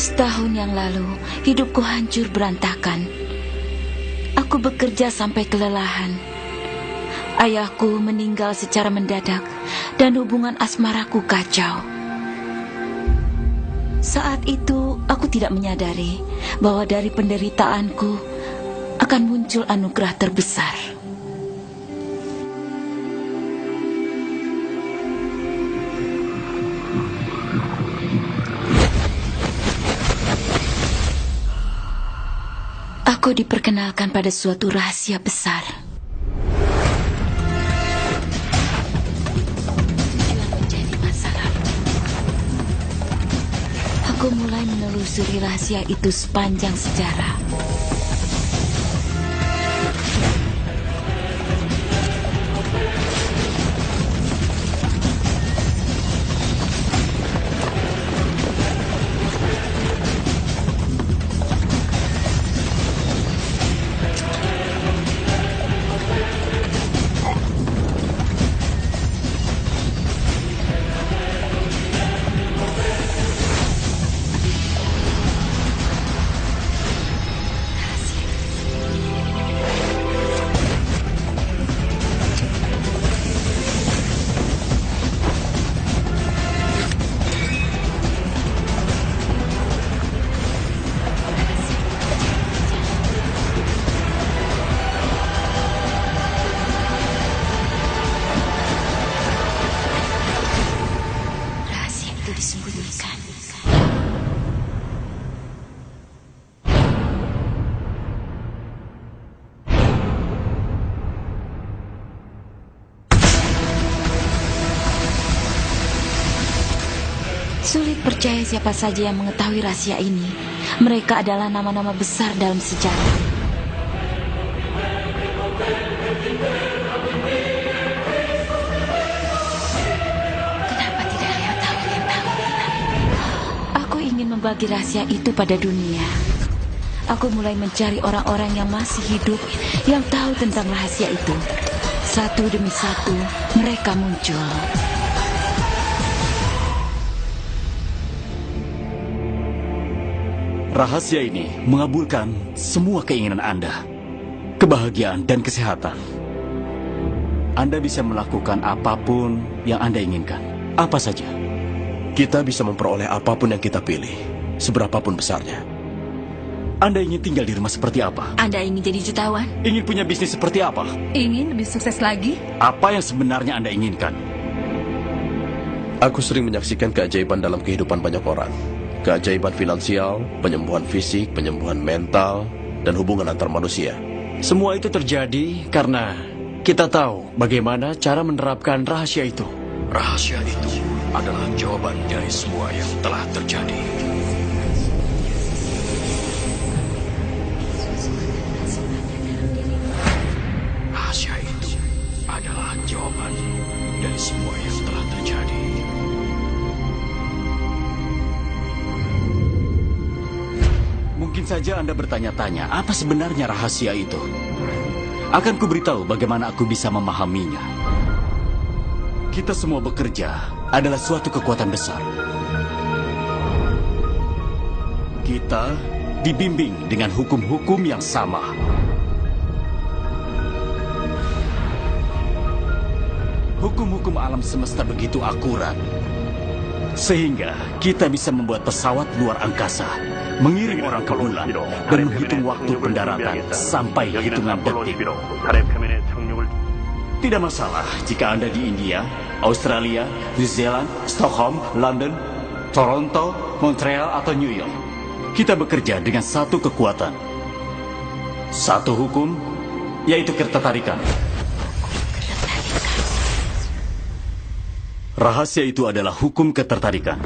Setahun yang lalu, hidupku hancur berantakan. Aku bekerja sampai kelelahan. Ayahku meninggal secara mendadak dan hubungan asmaraku kacau. Saat itu, aku tidak menyadari bahwa dari penderitaanku akan muncul anugerah terbesar. Aku diperkenalkan pada suatu rahasia besar. Tujuan menjadi masa lalu. Aku mulai menelusuri rahasia itu sepanjang sejarah. Disembunyikan. Sulit percaya siapa saja yang mengetahui rahasia ini. Mereka adalah nama-nama besar dalam sejarah. Membagi rahasia itu pada dunia. Aku mulai mencari orang-orang yang masih hidup yang tahu tentang rahasia itu. Satu demi satu, mereka muncul. Rahasia ini mengabulkan semua keinginan Anda. Kebahagiaan dan kesehatan. Anda bisa melakukan apapun yang Anda inginkan. Apa saja. Kita bisa memperoleh apapun yang kita pilih, seberapapun besarnya. Anda ingin tinggal di rumah seperti apa? Anda ingin jadi jutawan? Ingin punya bisnis seperti apa? Ingin lebih sukses lagi? Apa yang sebenarnya Anda inginkan? Aku sering menyaksikan keajaiban dalam kehidupan banyak orang. Keajaiban finansial, penyembuhan fisik, penyembuhan mental, dan hubungan antar manusia. Semua itu terjadi karena kita tahu bagaimana cara menerapkan rahasia itu. Rahasia itu adalah jawaban dari semua yang telah terjadi. Rahasia itu adalah jawaban dari semua yang telah terjadi. Mungkin saja Anda bertanya-tanya, apa sebenarnya rahasia itu? Akan kuberitahu bagaimana aku bisa memahaminya. Kita semua bekerja adalah suatu kekuatan besar. Kita dibimbing dengan hukum-hukum yang sama. Hukum-hukum alam semesta begitu akurat, sehingga kita bisa membuat pesawat luar angkasa, mengirim orang ke bulan, dan menghitung waktu pendaratan sampai hitungan detik. Tidak masalah jika Anda di India, Australia, New Zealand, Stockholm, London, Toronto, Montreal, atau New York. Kita bekerja dengan satu kekuatan. Satu hukum, yaitu ketertarikan. Rahasia itu adalah hukum ketertarikan.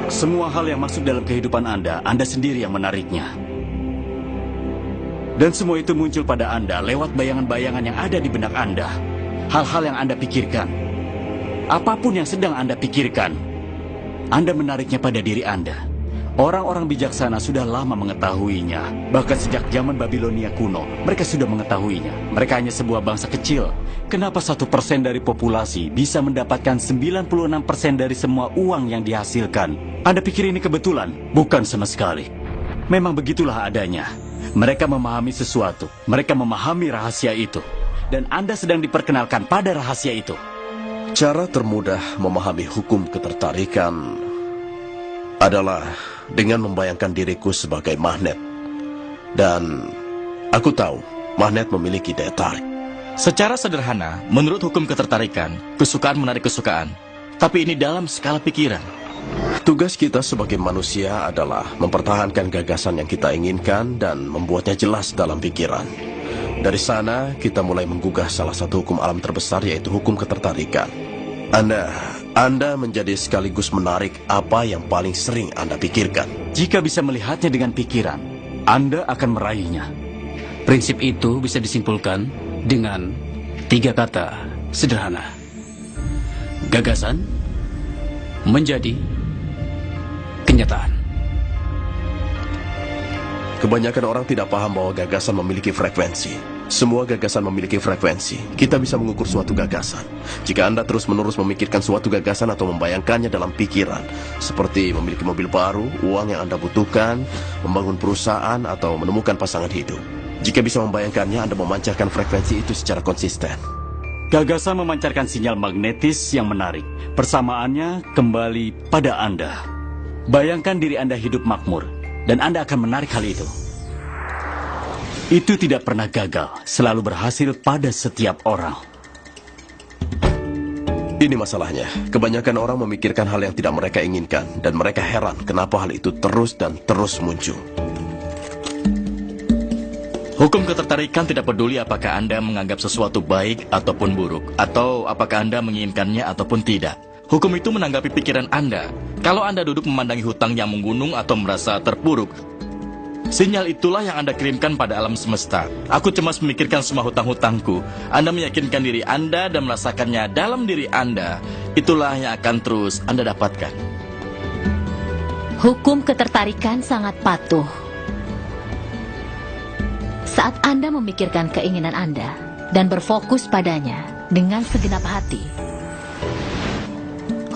Semua hal yang masuk dalam kehidupan Anda sendiri yang menariknya. Dan semua itu muncul pada Anda lewat bayangan-bayangan yang ada di benak Anda. Hal-hal yang Anda pikirkan. Apapun yang sedang Anda pikirkan, Anda menariknya pada diri Anda. Orang-orang bijaksana sudah lama mengetahuinya. Bahkan sejak zaman Babilonia kuno, mereka sudah mengetahuinya. Mereka hanya sebuah bangsa kecil. Kenapa 1% dari populasi bisa mendapatkan 96% dari semua uang yang dihasilkan? Anda pikir ini kebetulan? Bukan sama sekali. Memang begitulah adanya. Mereka memahami sesuatu. Mereka memahami rahasia itu. Dan Anda sedang diperkenalkan pada rahasia itu. Cara termudah memahami hukum ketertarikan adalah dengan membayangkan diriku sebagai magnet. Dan aku tahu magnet memiliki daya tarik. Secara sederhana, menurut hukum ketertarikan, kesukaan menarik kesukaan. Tapi ini dalam skala pikiran. Tugas kita sebagai manusia adalah mempertahankan gagasan yang kita inginkan dan membuatnya jelas dalam pikiran. Dari sana, kita mulai menggugah salah satu hukum alam terbesar, yaitu hukum ketertarikan. Anda menjadi sekaligus menarik apa yang paling sering Anda pikirkan. Jika bisa melihatnya dengan pikiran, Anda akan meraihnya. Prinsip itu bisa disimpulkan dengan 3 kata sederhana. Gagasan menjadi kenyataan. Kebanyakan orang tidak paham bahwa gagasan memiliki frekuensi. Semua gagasan memiliki frekuensi. Kita bisa mengukur suatu gagasan. Jika Anda terus-menerus memikirkan suatu gagasan atau membayangkannya dalam pikiran, seperti memiliki mobil baru, uang yang Anda butuhkan, membangun perusahaan, atau menemukan pasangan hidup. Jika bisa membayangkannya, Anda memancarkan frekuensi itu secara konsisten. Gagasan memancarkan sinyal magnetis yang menarik. Persamaannya kembali pada Anda. Bayangkan diri Anda hidup makmur, dan Anda akan menarik hal itu. Itu tidak pernah gagal, selalu berhasil pada setiap orang. Ini masalahnya. Kebanyakan orang memikirkan hal yang tidak mereka inginkan, dan mereka heran kenapa hal itu terus dan terus muncul. Hukum ketertarikan tidak peduli apakah Anda menganggap sesuatu baik ataupun buruk, atau apakah Anda menginginkannya ataupun tidak. Hukum itu menanggapi pikiran Anda. Kalau Anda duduk memandangi hutang yang menggunung atau merasa terpuruk, sinyal itulah yang Anda kirimkan pada alam semesta. Aku cemas memikirkan semua hutang-hutangku. Anda meyakinkan diri Anda dan merasakannya dalam diri Anda. Itulah yang akan terus Anda dapatkan. Hukum ketertarikan sangat patuh. Saat Anda memikirkan keinginan Anda dan berfokus padanya dengan segenap hati,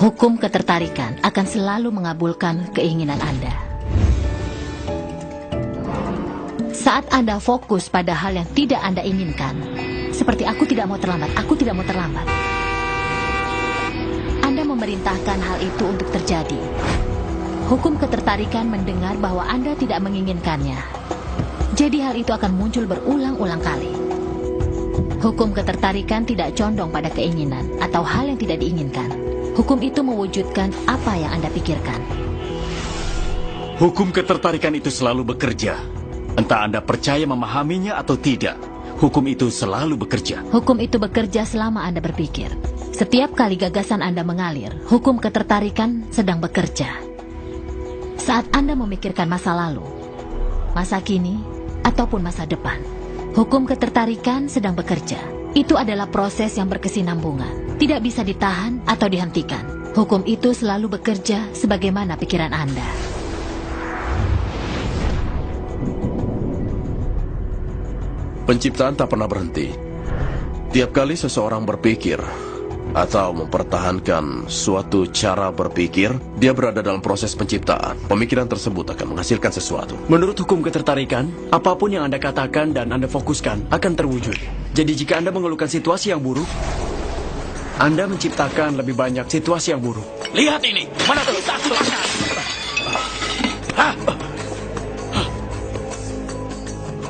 hukum ketertarikan akan selalu mengabulkan keinginan Anda. Saat Anda fokus pada hal yang tidak Anda inginkan, seperti aku tidak mau terlambat, Anda memerintahkan hal itu untuk terjadi. Hukum ketertarikan mendengar bahwa Anda tidak menginginkannya. Jadi hal itu akan muncul berulang-ulang kali. Hukum ketertarikan tidak condong pada keinginan atau hal yang tidak diinginkan. Hukum itu mewujudkan apa yang Anda pikirkan. Hukum ketertarikan itu selalu bekerja. Entah Anda percaya memahaminya atau tidak, hukum itu selalu bekerja. Hukum itu bekerja selama Anda berpikir. Setiap kali gagasan Anda mengalir, hukum ketertarikan sedang bekerja. Saat Anda memikirkan masa lalu, masa kini, ataupun masa depan, hukum ketertarikan sedang bekerja. Itu adalah proses yang berkesinambungan, tidak bisa ditahan atau dihentikan. Hukum itu selalu bekerja sebagaimana pikiran Anda. Penciptaan tak pernah berhenti. Tiap kali seseorang berpikir atau mempertahankan suatu cara berpikir, dia berada dalam proses penciptaan. Pemikiran tersebut akan menghasilkan sesuatu. Menurut hukum ketertarikan, apapun yang Anda katakan dan Anda fokuskan akan terwujud. Jadi jika Anda mengeluhkan situasi yang buruk, Anda menciptakan lebih banyak situasi yang buruk. Lihat ini, mana tuh? Satu langkah.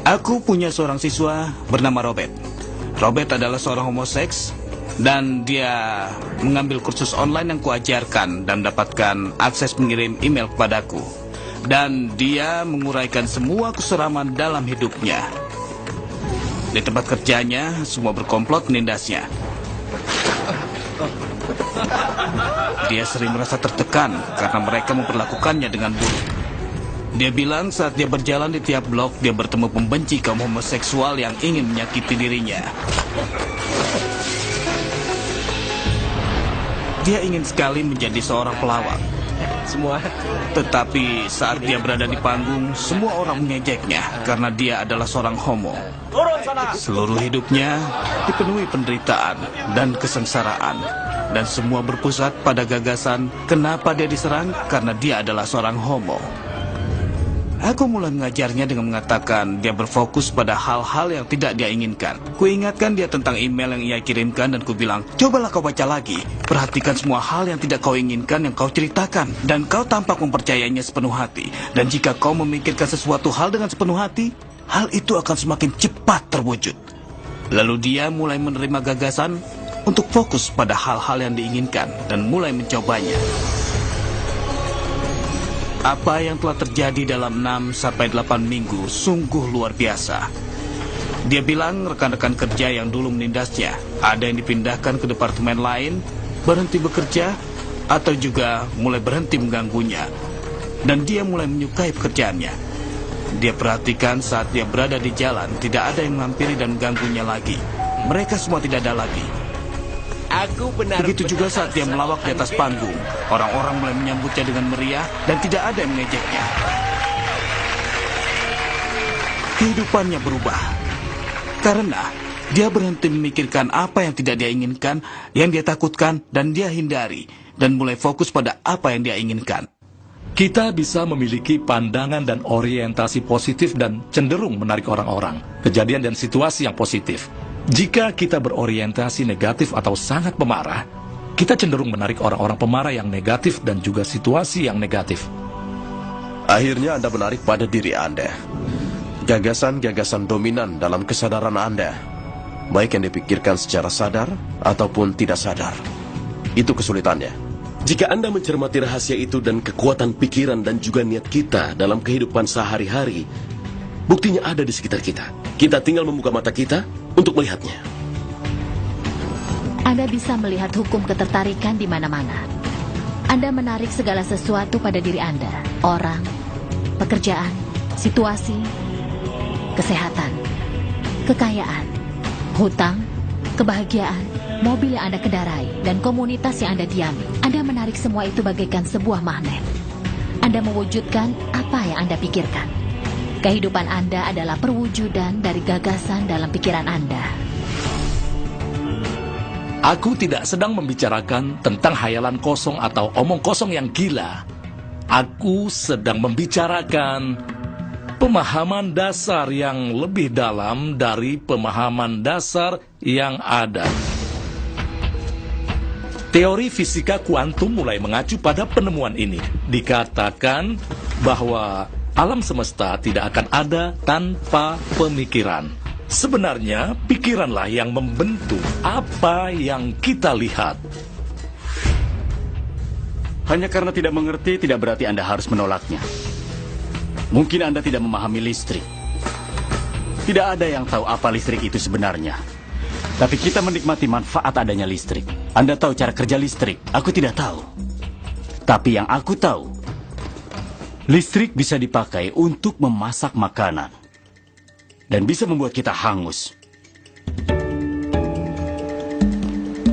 Aku punya seorang siswa bernama Robert. Robert adalah seorang homoseks dan dia mengambil kursus online yang kuajarkan dan dapatkan akses mengirim email kepadaku. Dan dia menguraikan semua keseraman dalam hidupnya. Di tempat kerjanya, semua berkomplot menindasnya. Dia sering merasa tertekan karena mereka memperlakukannya dengan buruk. Dia bilang saat dia berjalan di tiap blok, dia bertemu pembenci kaum homoseksual yang ingin menyakiti dirinya. Dia ingin sekali menjadi seorang pelawak. Semua. Tetapi saat dia berada di panggung, semua orang mengejeknya karena dia adalah seorang homo. Seluruh hidupnya dipenuhi penderitaan dan kesengsaraan. Dan semua berpusat pada gagasan kenapa dia diserang karena dia adalah seorang homo. Aku mulai mengajarnya dengan mengatakan dia berfokus pada hal-hal yang tidak dia inginkan. Kuingatkan dia tentang email yang ia kirimkan dan kubilang, cobalah kau baca lagi. Perhatikan semua hal yang tidak kau inginkan yang kau ceritakan. Dan kau tampak mempercayainya sepenuh hati. Dan jika kau memikirkan sesuatu hal dengan sepenuh hati, hal itu akan semakin cepat terwujud. Lalu dia mulai menerima gagasan untuk fokus pada hal-hal yang diinginkan dan mulai mencobanya. Apa yang telah terjadi dalam 6-8 minggu sungguh luar biasa. Dia bilang rekan-rekan kerja yang dulu menindasnya, ada yang dipindahkan ke departemen lain, berhenti bekerja, atau juga mulai berhenti mengganggunya. Dan dia mulai menyukai pekerjaannya. Dia perhatikan saat dia berada di jalan, tidak ada yang menghampiri dan mengganggunya lagi. Mereka semua tidak ada lagi. Begitu juga saat dia melawak di atas panggung. Orang-orang mulai menyambutnya dengan meriah dan tidak ada yang mengejeknya. Kehidupannya berubah. Karena dia berhenti memikirkan apa yang tidak dia inginkan, yang dia takutkan dan dia hindari. Dan mulai fokus pada apa yang dia inginkan. Kita bisa memiliki pandangan dan orientasi positif dan cenderung menarik orang-orang, kejadian dan situasi yang positif. Jika kita berorientasi negatif atau sangat pemarah, kita cenderung menarik orang-orang pemarah yang negatif dan juga situasi yang negatif. Akhirnya Anda menarik pada diri Anda. Gagasan-gagasan dominan dalam kesadaran Anda, baik yang dipikirkan secara sadar ataupun tidak sadar. Itu kesulitannya. Jika Anda mencermati rahasia itu dan kekuatan pikiran dan juga niat kita dalam kehidupan sehari-hari, buktinya ada di sekitar kita. Kita tinggal membuka mata kita untuk melihatnya. Anda bisa melihat hukum ketertarikan di mana-mana. Anda menarik segala sesuatu pada diri Anda. Orang, pekerjaan, situasi, kesehatan, kekayaan, hutang, kebahagiaan, mobil yang Anda kendarai, dan komunitas yang Anda diami. Anda menarik semua itu bagaikan sebuah magnet. Anda mewujudkan apa yang Anda pikirkan. Kehidupan Anda adalah perwujudan dari gagasan dalam pikiran Anda. Aku tidak sedang membicarakan tentang hayalan kosong atau omong kosong yang gila. Aku sedang membicarakan pemahaman dasar yang lebih dalam dari pemahaman dasar yang ada. Teori fisika kuantum mulai mengacu pada penemuan ini. Dikatakan bahwa alam semesta tidak akan ada tanpa pemikiran. Sebenarnya, pikiranlah yang membentuk apa yang kita lihat. Hanya karena tidak mengerti, tidak berarti Anda harus menolaknya. Mungkin Anda tidak memahami listrik. Tidak ada yang tahu apa listrik itu sebenarnya. Tapi kita menikmati manfaat adanya listrik. Anda tahu cara kerja listrik, aku tidak tahu. Tapi yang aku tahu, listrik bisa dipakai untuk memasak makanan. Dan bisa membuat kita hangus.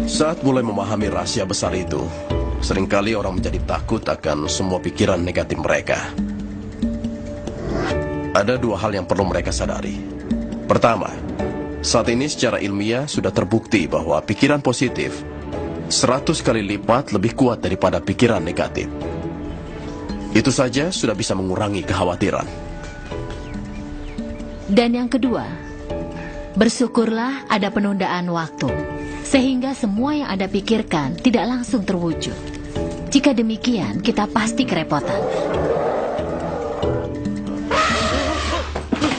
Saat mulai memahami rahasia besar itu, seringkali orang menjadi takut akan semua pikiran negatif mereka. Ada dua hal yang perlu mereka sadari. Pertama, saat ini secara ilmiah sudah terbukti bahwa pikiran positif 100 kali lipat lebih kuat daripada pikiran negatif. Itu saja sudah bisa mengurangi kekhawatiran. Dan yang kedua, bersyukurlah ada penundaan waktu, sehingga semua yang Anda pikirkan tidak langsung terwujud. Jika demikian, kita pasti kerepotan.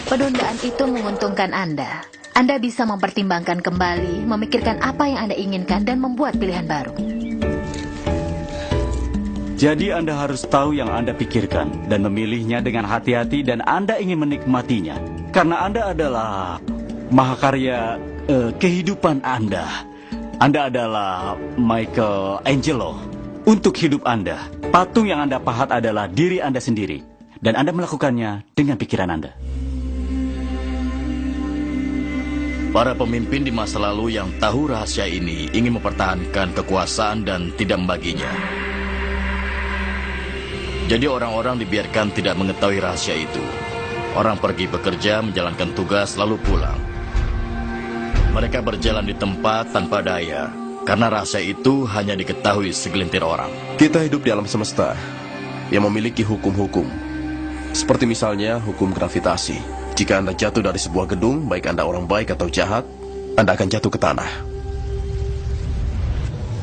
Penundaan itu menguntungkan Anda. Anda bisa mempertimbangkan kembali, memikirkan apa yang Anda inginkan, dan membuat pilihan baru. Jadi Anda harus tahu yang Anda pikirkan dan memilihnya dengan hati-hati dan Anda ingin menikmatinya. Karena Anda adalah mahakarya kehidupan Anda. Anda adalah Michelangelo untuk hidup Anda. Patung yang Anda pahat adalah diri Anda sendiri. Dan Anda melakukannya dengan pikiran Anda. Para pemimpin di masa lalu yang tahu rahasia ini ingin mempertahankan kekuasaan dan tidak membaginya. Jadi orang-orang dibiarkan tidak mengetahui rahasia itu. Orang pergi bekerja, menjalankan tugas, lalu pulang. Mereka berjalan di tempat tanpa daya, karena rahasia itu hanya diketahui segelintir orang. Kita hidup di alam semesta yang memiliki hukum-hukum. Seperti misalnya hukum gravitasi. Jika Anda jatuh dari sebuah gedung, baik Anda orang baik atau jahat, Anda akan jatuh ke tanah.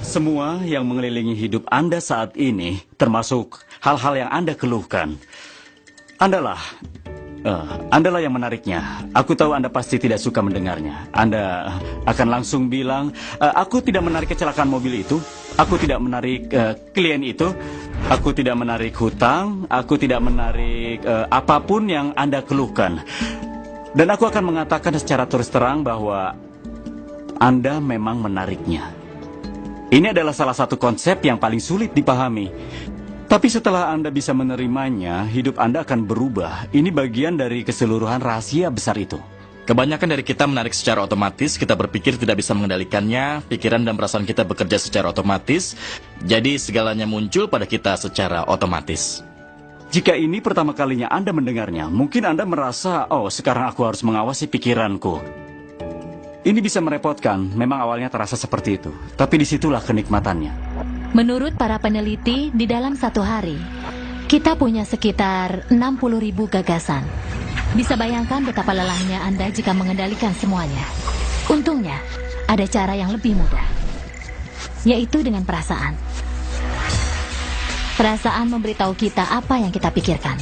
Semua yang mengelilingi hidup Anda saat ini, termasuk hal-hal yang Anda keluhkan, Andalah yang menariknya. Aku tahu Anda pasti tidak suka mendengarnya. Anda akan langsung bilang, aku tidak menarik kecelakaan mobil itu, aku tidak menarik klien itu, aku tidak menarik hutang, aku tidak menarik apapun yang Anda keluhkan. Dan aku akan mengatakan secara terus terang bahwa Anda memang menariknya. Ini adalah salah satu konsep yang paling sulit dipahami. Tapi setelah Anda bisa menerimanya, hidup Anda akan berubah. Ini bagian dari keseluruhan rahasia besar itu. Kebanyakan dari kita menarik secara otomatis, kita berpikir tidak bisa mengendalikannya, pikiran dan perasaan kita bekerja secara otomatis, jadi segalanya muncul pada kita secara otomatis. Jika ini pertama kalinya Anda mendengarnya, mungkin Anda merasa, oh sekarang aku harus mengawasi pikiranku. Ini bisa merepotkan, memang awalnya terasa seperti itu. Tapi disitulah kenikmatannya. Menurut para peneliti, di dalam satu hari, kita punya sekitar 60.000 gagasan. Bisa bayangkan betapa lelahnya Anda jika mengendalikan semuanya. Untungnya, ada cara yang lebih mudah, yaitu dengan perasaan. Perasaan memberitahu kita apa yang kita pikirkan.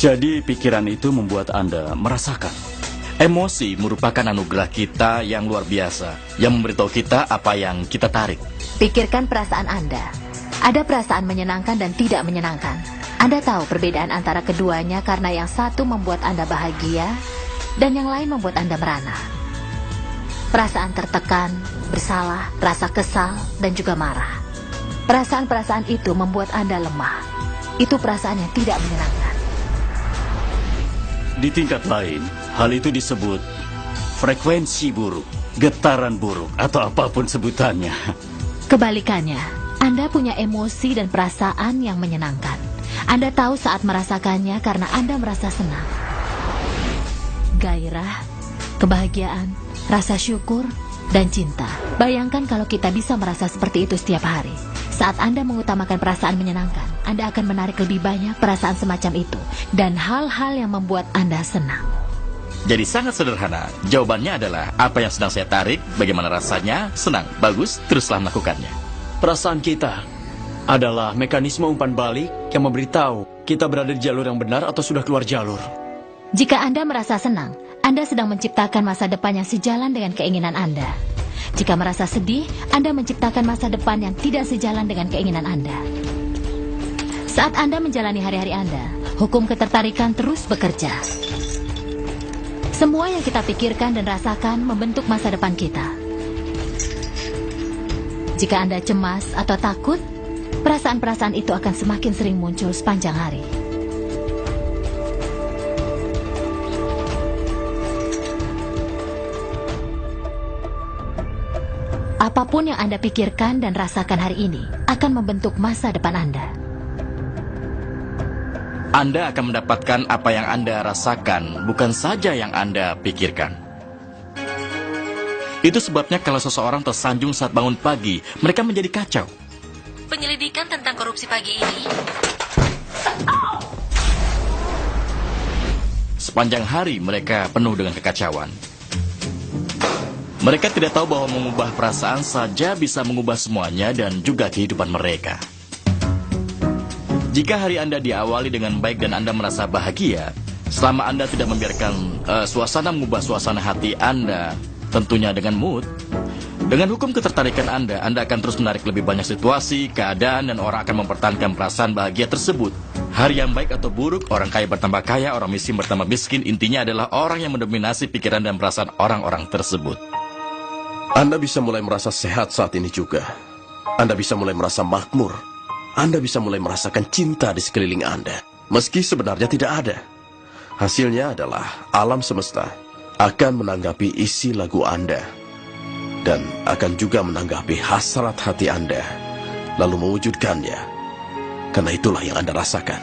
Jadi pikiran itu membuat Anda merasakan. Emosi merupakan anugerah kita yang luar biasa, yang memberitahu kita apa yang kita tarik. Pikirkan perasaan Anda. Ada perasaan menyenangkan dan tidak menyenangkan. Anda tahu perbedaan antara keduanya karena yang satu membuat Anda bahagia dan yang lain membuat Anda merana. Perasaan tertekan, bersalah, rasa kesal, dan juga marah. Perasaan-perasaan itu membuat Anda lemah. Itu perasaan yang tidak menyenangkan. Di tingkat lain, hal itu disebut frekuensi buruk, getaran buruk, atau apapun sebutannya. Kebalikannya, Anda punya emosi dan perasaan yang menyenangkan. Anda tahu saat merasakannya karena Anda merasa senang. Gairah, kebahagiaan, rasa syukur, dan cinta. Bayangkan kalau kita bisa merasa seperti itu setiap hari. Saat Anda mengutamakan perasaan menyenangkan, Anda akan menarik lebih banyak perasaan semacam itu dan hal-hal yang membuat Anda senang. Jadi sangat sederhana. Jawabannya adalah apa yang sedang saya tarik, bagaimana rasanya, senang, bagus, teruslah melakukannya. Perasaan kita adalah mekanisme umpan balik yang memberitahu kita berada di jalur yang benar atau sudah keluar jalur. Jika Anda merasa senang, Anda sedang menciptakan masa depan yang sejalan dengan keinginan Anda. Jika merasa sedih, Anda menciptakan masa depan yang tidak sejalan dengan keinginan Anda. Saat Anda menjalani hari-hari Anda, hukum ketertarikan terus bekerja. Semua yang kita pikirkan dan rasakan membentuk masa depan kita. Jika Anda cemas atau takut, perasaan-perasaan itu akan semakin sering muncul sepanjang hari. Apapun yang Anda pikirkan dan rasakan hari ini akan membentuk masa depan Anda. Anda akan mendapatkan apa yang Anda rasakan, bukan saja yang Anda pikirkan. Itu sebabnya kalau seseorang tersanjung saat bangun pagi, mereka menjadi kacau. Penyelidikan tentang korupsi pagi ini. Sepanjang hari mereka penuh dengan kekacauan. Mereka tidak tahu bahwa mengubah perasaan saja bisa mengubah semuanya dan juga kehidupan mereka. Jika hari Anda diawali dengan baik dan Anda merasa bahagia, selama Anda tidak membiarkan suasana mengubah suasana hati Anda, tentunya dengan mood, dengan hukum ketertarikan Anda akan terus menarik lebih banyak situasi, keadaan, dan orang akan mempertahankan perasaan bahagia tersebut. Hari yang baik atau buruk, orang kaya bertambah kaya, orang miskin bertambah miskin, intinya adalah orang yang mendominasi pikiran dan perasaan orang-orang tersebut. Anda bisa mulai merasa sehat saat ini juga. Anda bisa mulai merasa makmur. Anda bisa mulai merasakan cinta di sekeliling Anda, meski sebenarnya tidak ada. Hasilnya adalah alam semesta akan menanggapi isi lagu Anda dan akan juga menanggapi hasrat hati Anda, lalu mewujudkannya. Karena itulah yang Anda rasakan.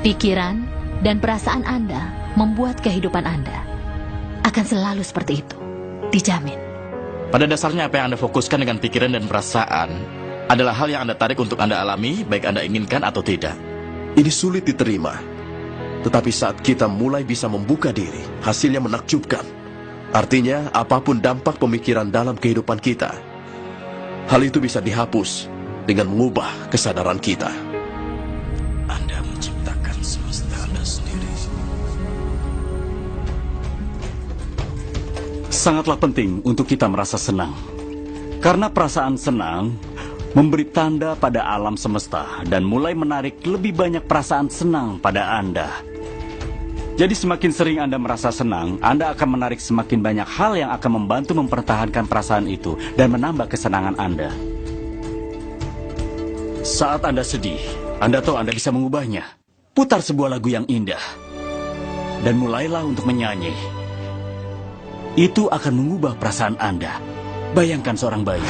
pikiran, dan perasaan Anda membuat kehidupan Anda akan selalu seperti itu. Dijamin. Pada dasarnya apa yang Anda fokuskan dengan pikiran dan perasaan adalah hal yang Anda tarik untuk Anda alami, baik Anda inginkan atau tidak. Ini sulit diterima. Tetapi saat kita mulai bisa membuka diri, hasilnya menakjubkan. Artinya, apapun dampak pemikiran dalam kehidupan kita, hal itu bisa dihapus dengan mengubah kesadaran kita. Anda menciptakan semesta Anda sendiri. Sangatlah penting untuk kita merasa senang. Karena perasaan senang memberi tanda pada alam semesta dan mulai menarik lebih banyak perasaan senang pada Anda. Jadi semakin sering Anda merasa senang, Anda akan menarik semakin banyak hal yang akan membantu mempertahankan perasaan itu dan menambah kesenangan Anda. Saat Anda sedih, Anda tahu Anda bisa mengubahnya. Putar sebuah lagu yang indah dan mulailah untuk menyanyi. Itu akan mengubah perasaan Anda. Bayangkan seorang bayi,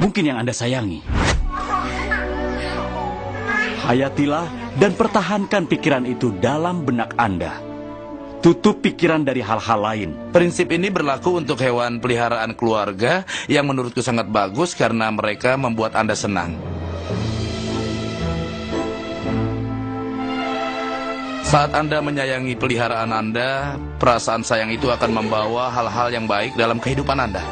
mungkin yang Anda sayangi. Hayatilah dan pertahankan pikiran itu dalam benak Anda. Tutup pikiran dari hal-hal lain. Prinsip ini berlaku untuk hewan peliharaan keluarga yang menurutku sangat bagus karena mereka membuat Anda senang. Saat Anda menyayangi peliharaan Anda, perasaan sayang itu akan membawa hal-hal yang baik dalam kehidupan Anda.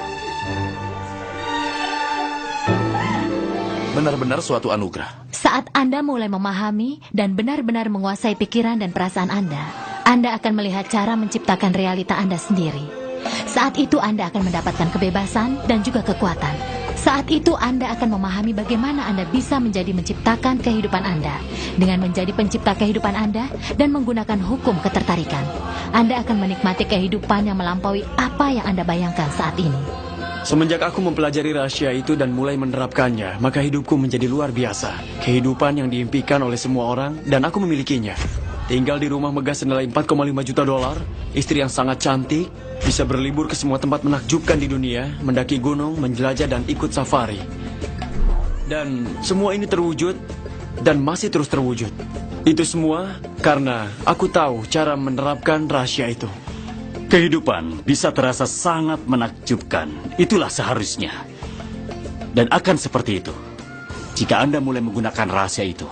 Benar-benar suatu anugerah. Saat Anda mulai memahami dan benar-benar menguasai pikiran dan perasaan Anda akan melihat cara menciptakan realita Anda sendiri. Saat itu Anda akan mendapatkan kebebasan dan juga kekuatan. Saat itu Anda akan memahami bagaimana Anda bisa menjadi menciptakan kehidupan Anda dengan menjadi pencipta kehidupan Anda dan menggunakan hukum ketertarikan. Anda akan menikmati kehidupan yang melampaui apa yang Anda bayangkan saat ini. Semenjak aku mempelajari rahasia itu dan mulai menerapkannya, maka hidupku menjadi luar biasa. Kehidupan yang diimpikan oleh semua orang dan aku memilikinya. Tinggal di rumah megah senilai 4,5 juta dolar, istri yang sangat cantik, bisa berlibur ke semua tempat menakjubkan di dunia, mendaki gunung, menjelajah dan ikut safari. Dan semua ini terwujud dan masih terus terwujud. Itu semua karena aku tahu cara menerapkan rahasia itu. Kehidupan bisa terasa sangat menakjubkan. Itulah seharusnya. Dan akan seperti itu jika Anda mulai menggunakan rahasia itu.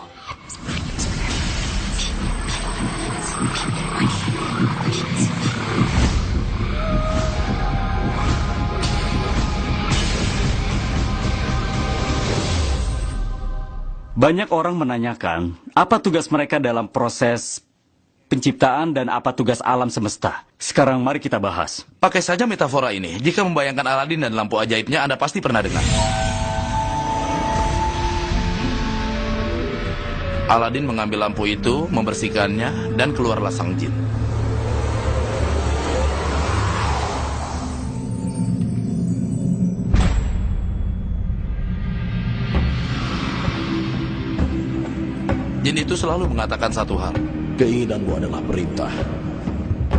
Banyak orang menanyakan apa tugas mereka dalam proses penciptaan dan apa tugas alam semesta. Sekarang mari kita bahas. Pakai saja metafora ini. Jika membayangkan Aladin dan lampu ajaibnya, Anda pasti pernah dengar. Aladin mengambil lampu itu, membersihkannya, dan keluarlah sang jin. Jin itu selalu mengatakan satu hal. Keinginanmu adalah perintah.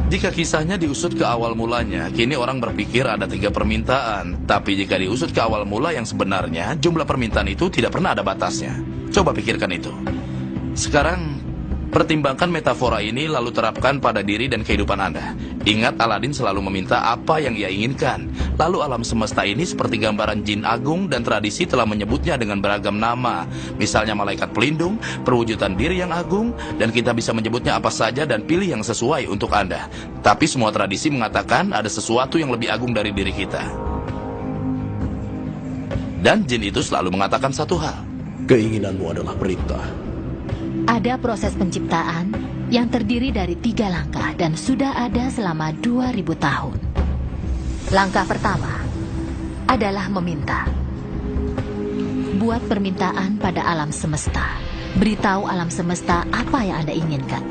Jika kisahnya diusut ke awal mulanya, kini orang berpikir ada 3 permintaan. Tapi jika diusut ke awal mula yang sebenarnya, jumlah permintaan itu tidak pernah ada batasnya. Coba pikirkan itu. Sekarang, pertimbangkan metafora ini lalu terapkan pada diri dan kehidupan Anda. Ingat, Aladin selalu meminta apa yang ia inginkan. Lalu alam semesta ini seperti gambaran jin agung dan tradisi telah menyebutnya dengan beragam nama. Misalnya malaikat pelindung, perwujudan diri yang agung, dan kita bisa menyebutnya apa saja dan pilih yang sesuai untuk Anda. Tapi semua tradisi mengatakan ada sesuatu yang lebih agung dari diri kita. Dan jin itu selalu mengatakan satu hal. Keinginanmu adalah perintah. Ada proses penciptaan yang terdiri dari 3 langkah dan sudah ada selama 2000 tahun. Langkah pertama adalah meminta. Buat permintaan pada alam semesta. Beritahu alam semesta apa yang Anda inginkan.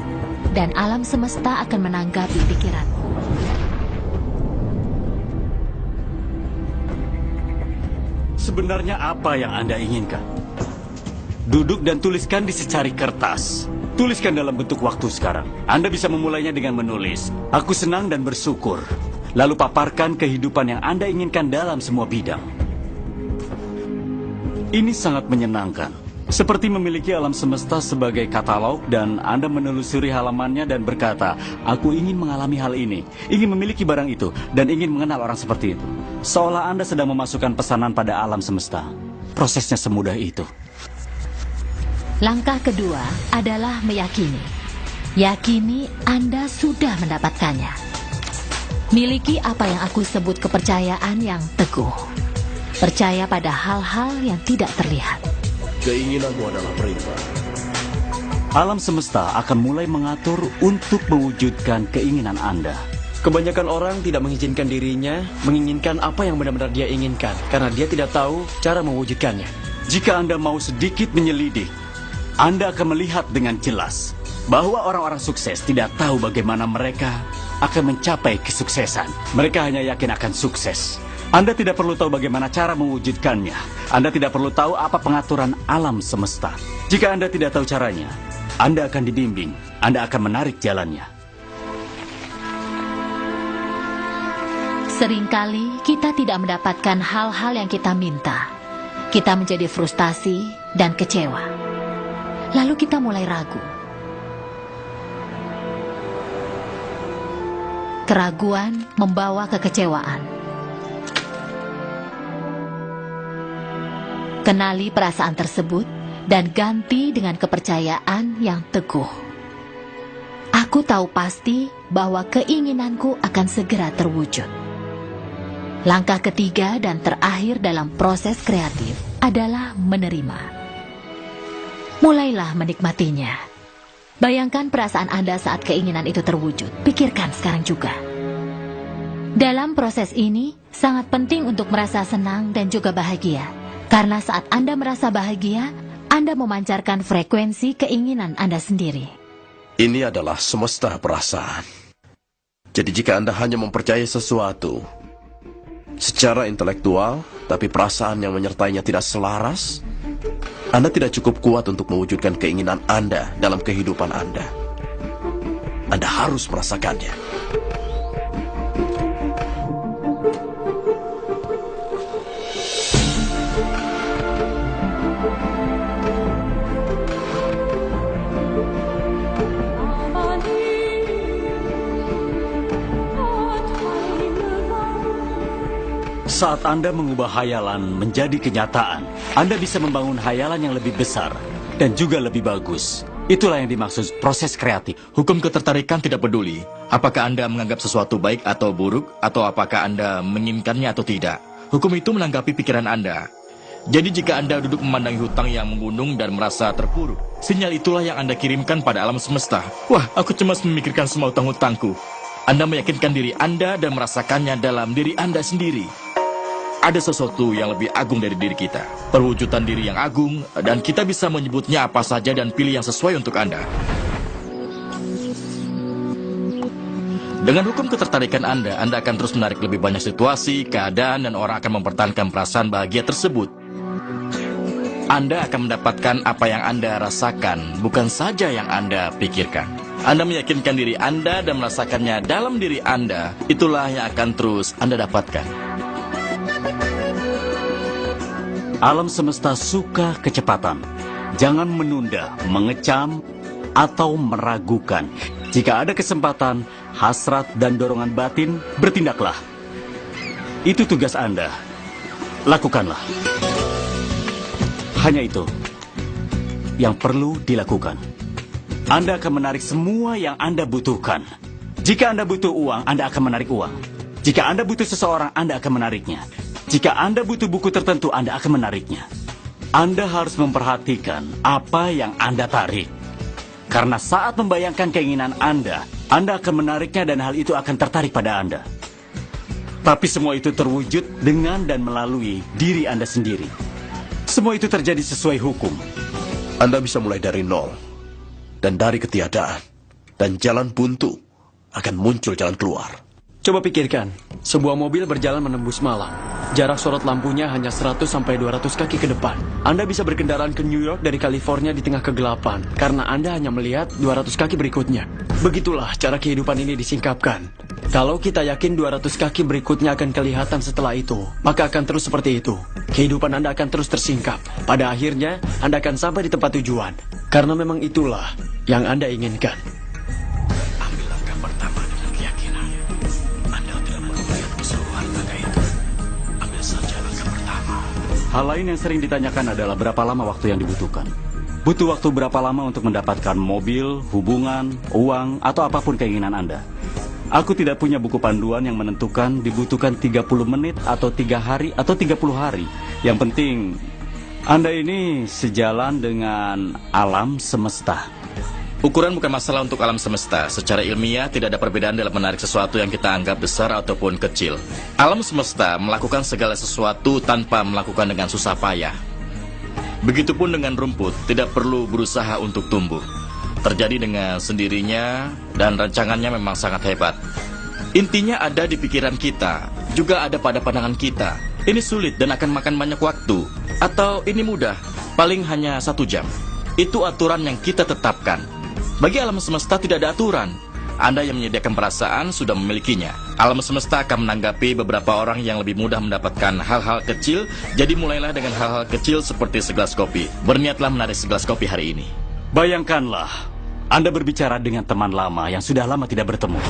Dan alam semesta akan menanggapi pikiranmu. Sebenarnya apa yang Anda inginkan? Duduk dan tuliskan di secari kertas. Tuliskan dalam bentuk waktu sekarang. Anda bisa memulainya dengan menulis, "Aku senang dan bersyukur." Lalu paparkan kehidupan yang Anda inginkan dalam semua bidang. Ini sangat menyenangkan. Seperti memiliki alam semesta sebagai katalog dan Anda menelusuri halamannya dan berkata, aku ingin mengalami hal ini, ingin memiliki barang itu, dan ingin mengenal orang seperti itu. Seolah Anda sedang memasukkan pesanan pada alam semesta. Prosesnya semudah itu. Langkah kedua adalah meyakini. Yakini Anda sudah mendapatkannya. Miliki apa yang aku sebut kepercayaan yang teguh. Percaya pada hal-hal yang tidak terlihat. Keinginanmu adalah perintah. Alam semesta akan mulai mengatur untuk mewujudkan keinginan Anda. Kebanyakan orang tidak mengizinkan dirinya menginginkan apa yang benar-benar dia inginkan karena dia tidak tahu cara mewujudkannya. Jika Anda mau sedikit menyelidik, Anda akan melihat dengan jelas bahwa orang-orang sukses tidak tahu bagaimana mereka akan mencapai kesuksesan. Mereka hanya yakin akan sukses. Anda tidak perlu tahu bagaimana cara mewujudkannya. Anda tidak perlu tahu apa pengaturan alam semesta. Jika Anda tidak tahu caranya, Anda akan dibimbing. Anda akan menarik jalannya. Seringkali kita tidak mendapatkan hal-hal yang kita minta. Kita menjadi frustasi dan kecewa. Lalu kita mulai ragu. Keraguan membawa kekecewaan. Kenali perasaan tersebut dan ganti dengan kepercayaan yang teguh. Aku tahu pasti bahwa keinginanku akan segera terwujud. Langkah ketiga dan terakhir dalam proses kreatif adalah menerima. Mulailah menikmatinya. Bayangkan perasaan Anda saat keinginan itu terwujud. Pikirkan sekarang juga. Dalam proses ini, sangat penting untuk merasa senang dan juga bahagia. Karena saat Anda merasa bahagia, Anda memancarkan frekuensi keinginan Anda sendiri. Ini adalah semesta perasaan. Jadi jika Anda hanya mempercayai sesuatu secara intelektual, tapi perasaan yang menyertainya tidak selaras, Anda tidak cukup kuat untuk mewujudkan keinginan Anda dalam kehidupan Anda. Anda harus merasakannya. Saat Anda mengubah hayalan menjadi kenyataan, Anda bisa membangun hayalan yang lebih besar dan juga lebih bagus. Itulah yang dimaksud proses kreatif. Hukum ketertarikan tidak peduli apakah Anda menganggap sesuatu baik atau buruk, atau apakah Anda menginginkannya atau tidak. Hukum itu menanggapi pikiran Anda. Jadi jika Anda duduk memandangi hutang yang menggunung dan merasa terpuruk, sinyal itulah yang Anda kirimkan pada alam semesta. Wah, aku cemas memikirkan semua hutang-hutangku. Anda meyakinkan diri Anda dan merasakannya dalam diri Anda sendiri. Ada sesuatu yang lebih agung dari diri kita, perwujudan diri yang agung, dan kita bisa menyebutnya apa saja dan pilih yang sesuai untuk Anda. Dengan hukum ketertarikan Anda akan terus menarik lebih banyak situasi, keadaan, dan orang akan mempertahankan perasaan bahagia tersebut. Anda akan mendapatkan apa yang Anda rasakan, bukan saja yang Anda pikirkan. Anda meyakinkan diri Anda dan merasakannya dalam diri Anda, itulah yang akan terus Anda dapatkan. Alam semesta suka kecepatan. Jangan menunda, mengecam, atau meragukan. Jika ada kesempatan, hasrat dan dorongan batin, bertindaklah. Itu tugas Anda. Lakukanlah. Hanya itu yang perlu dilakukan. Anda akan menarik semua yang Anda butuhkan. Jika Anda butuh uang, Anda akan menarik uang. Jika Anda butuh seseorang, Anda akan menariknya. Jika Anda butuh buku tertentu, Anda akan menariknya. Anda harus memperhatikan apa yang Anda tarik. Karena saat membayangkan keinginan Anda akan menariknya dan hal itu akan tertarik pada Anda. Tapi semua itu terwujud dengan dan melalui diri Anda sendiri. Semua itu terjadi sesuai hukum. Anda bisa mulai dari nol dan dari ketiadaan. Dan jalan buntu akan muncul jalan keluar. Coba pikirkan, sebuah mobil berjalan menembus malam. Jarak sorot lampunya hanya 100 sampai 200 kaki ke depan. Anda bisa berkendaraan ke New York dari California di tengah kegelapan, karena Anda hanya melihat 200 kaki berikutnya. Begitulah cara kehidupan ini disingkapkan. Kalau kita yakin 200 kaki berikutnya akan kelihatan setelah itu, maka akan terus seperti itu. Kehidupan Anda akan terus tersingkap. Pada akhirnya, Anda akan sampai di tempat tujuan. Karena memang itulah yang Anda inginkan. Ambil langkah pertama dengan keyakinan. Anda tidak perlu melihat keseluruhan tangga itu. Ambil saja langkah pertama. Hal lain yang sering ditanyakan adalah berapa lama waktu yang dibutuhkan. Butuh waktu berapa lama untuk mendapatkan mobil, hubungan, uang, atau apapun keinginan Anda. Aku tidak punya buku panduan yang menentukan dibutuhkan 30 menit atau 3 hari atau 30 hari. Yang penting, Anda ini sejalan dengan alam semesta. Ukuran bukan masalah untuk alam semesta. Secara ilmiah tidak ada perbedaan dalam menarik sesuatu yang kita anggap besar ataupun kecil. Alam semesta melakukan segala sesuatu tanpa melakukan dengan susah payah. Begitupun dengan rumput, tidak perlu berusaha untuk tumbuh. Terjadi dengan sendirinya dan rancangannya memang sangat hebat. Intinya ada di pikiran kita, juga ada pada pandangan kita. Ini sulit dan akan makan banyak waktu. Atau ini mudah, paling hanya 1 jam. Itu aturan yang kita tetapkan. Bagi alam semesta tidak ada aturan. Anda yang menyediakan perasaan sudah memilikinya. Alam semesta akan menanggapi beberapa orang yang lebih mudah mendapatkan hal-hal kecil. Jadi mulailah dengan hal-hal kecil seperti segelas kopi. Berniatlah menarik segelas kopi hari ini. Bayangkanlah, Anda berbicara dengan teman lama yang sudah lama tidak bertemu.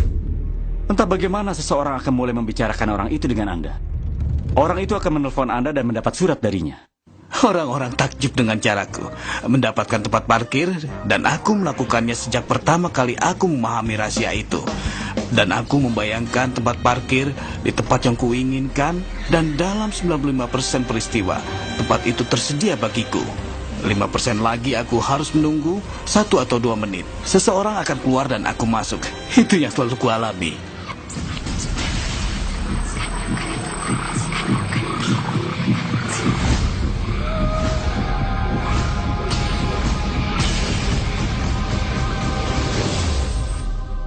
Entah bagaimana seseorang akan mulai membicarakan orang itu dengan Anda. Orang itu akan menelpon Anda dan mendapat surat darinya. Orang-orang takjub dengan caraku mendapatkan tempat parkir, dan aku melakukannya sejak pertama kali aku memahami rahasia itu. Dan aku membayangkan tempat parkir di tempat yang kuinginkan, dan dalam 95% peristiwa, tempat itu tersedia bagiku. 5% lagi aku harus menunggu 1 atau 2 menit. Seseorang akan keluar dan aku masuk. Itu yang selalu kualami.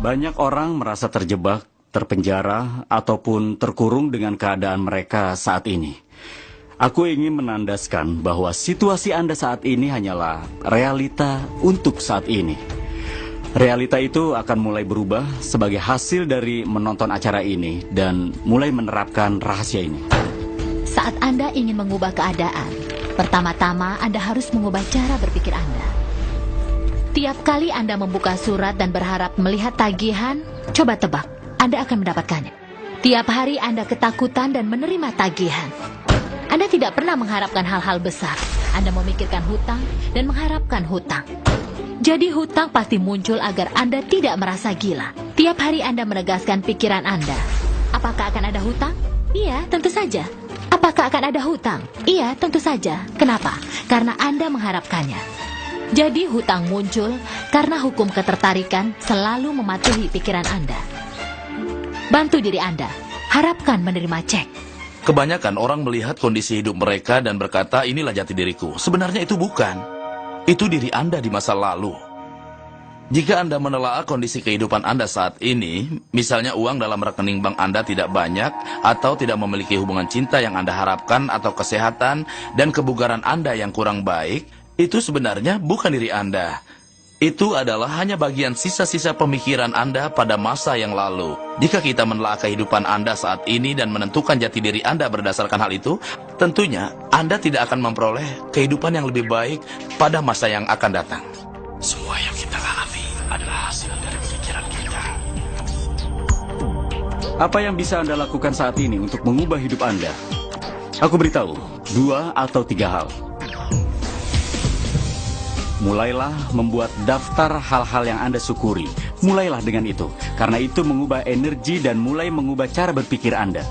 Banyak orang merasa terjebak, terpenjara, ataupun terkurung dengan keadaan mereka saat ini. Aku ingin menandaskan bahwa situasi Anda saat ini hanyalah realita untuk saat ini. Realita itu akan mulai berubah sebagai hasil dari menonton acara ini dan mulai menerapkan rahasia ini. Saat Anda ingin mengubah keadaan, pertama-tama Anda harus mengubah cara berpikir Anda. Tiap kali Anda membuka surat dan berharap melihat tagihan, coba tebak, Anda akan mendapatkannya. Tiap hari Anda ketakutan dan menerima tagihan. Anda tidak pernah mengharapkan hal-hal besar. Anda memikirkan hutang dan mengharapkan hutang. Jadi hutang pasti muncul agar Anda tidak merasa gila. Tiap hari Anda menegaskan pikiran Anda. Apakah akan ada hutang? Iya, tentu saja. Apakah akan ada hutang? Iya, tentu saja. Kenapa? Karena Anda mengharapkannya. Jadi hutang muncul karena hukum ketertarikan selalu mematuhi pikiran Anda. Bantu diri Anda. Harapkan menerima cek. Kebanyakan orang melihat kondisi hidup mereka dan berkata, inilah jati diriku. Sebenarnya itu bukan. Itu diri Anda di masa lalu. Jika Anda menelaah kondisi kehidupan Anda saat ini, misalnya uang dalam rekening bank Anda tidak banyak, atau tidak memiliki hubungan cinta yang Anda harapkan, atau kesehatan dan kebugaran Anda yang kurang baik, itu sebenarnya bukan diri Anda. Itu adalah hanya bagian sisa-sisa pemikiran Anda pada masa yang lalu. Jika kita menelaah kehidupan Anda saat ini dan menentukan jati diri Anda berdasarkan hal itu, tentunya Anda tidak akan memperoleh kehidupan yang lebih baik pada masa yang akan datang. Semua yang kita alami adalah hasil dari pikiran kita. Apa yang bisa Anda lakukan saat ini untuk mengubah hidup Anda? Aku beritahu, 2 atau 3 hal. Mulailah membuat daftar hal-hal yang Anda syukuri. Mulailah dengan itu, karena itu mengubah energi dan mulai mengubah cara berpikir Anda.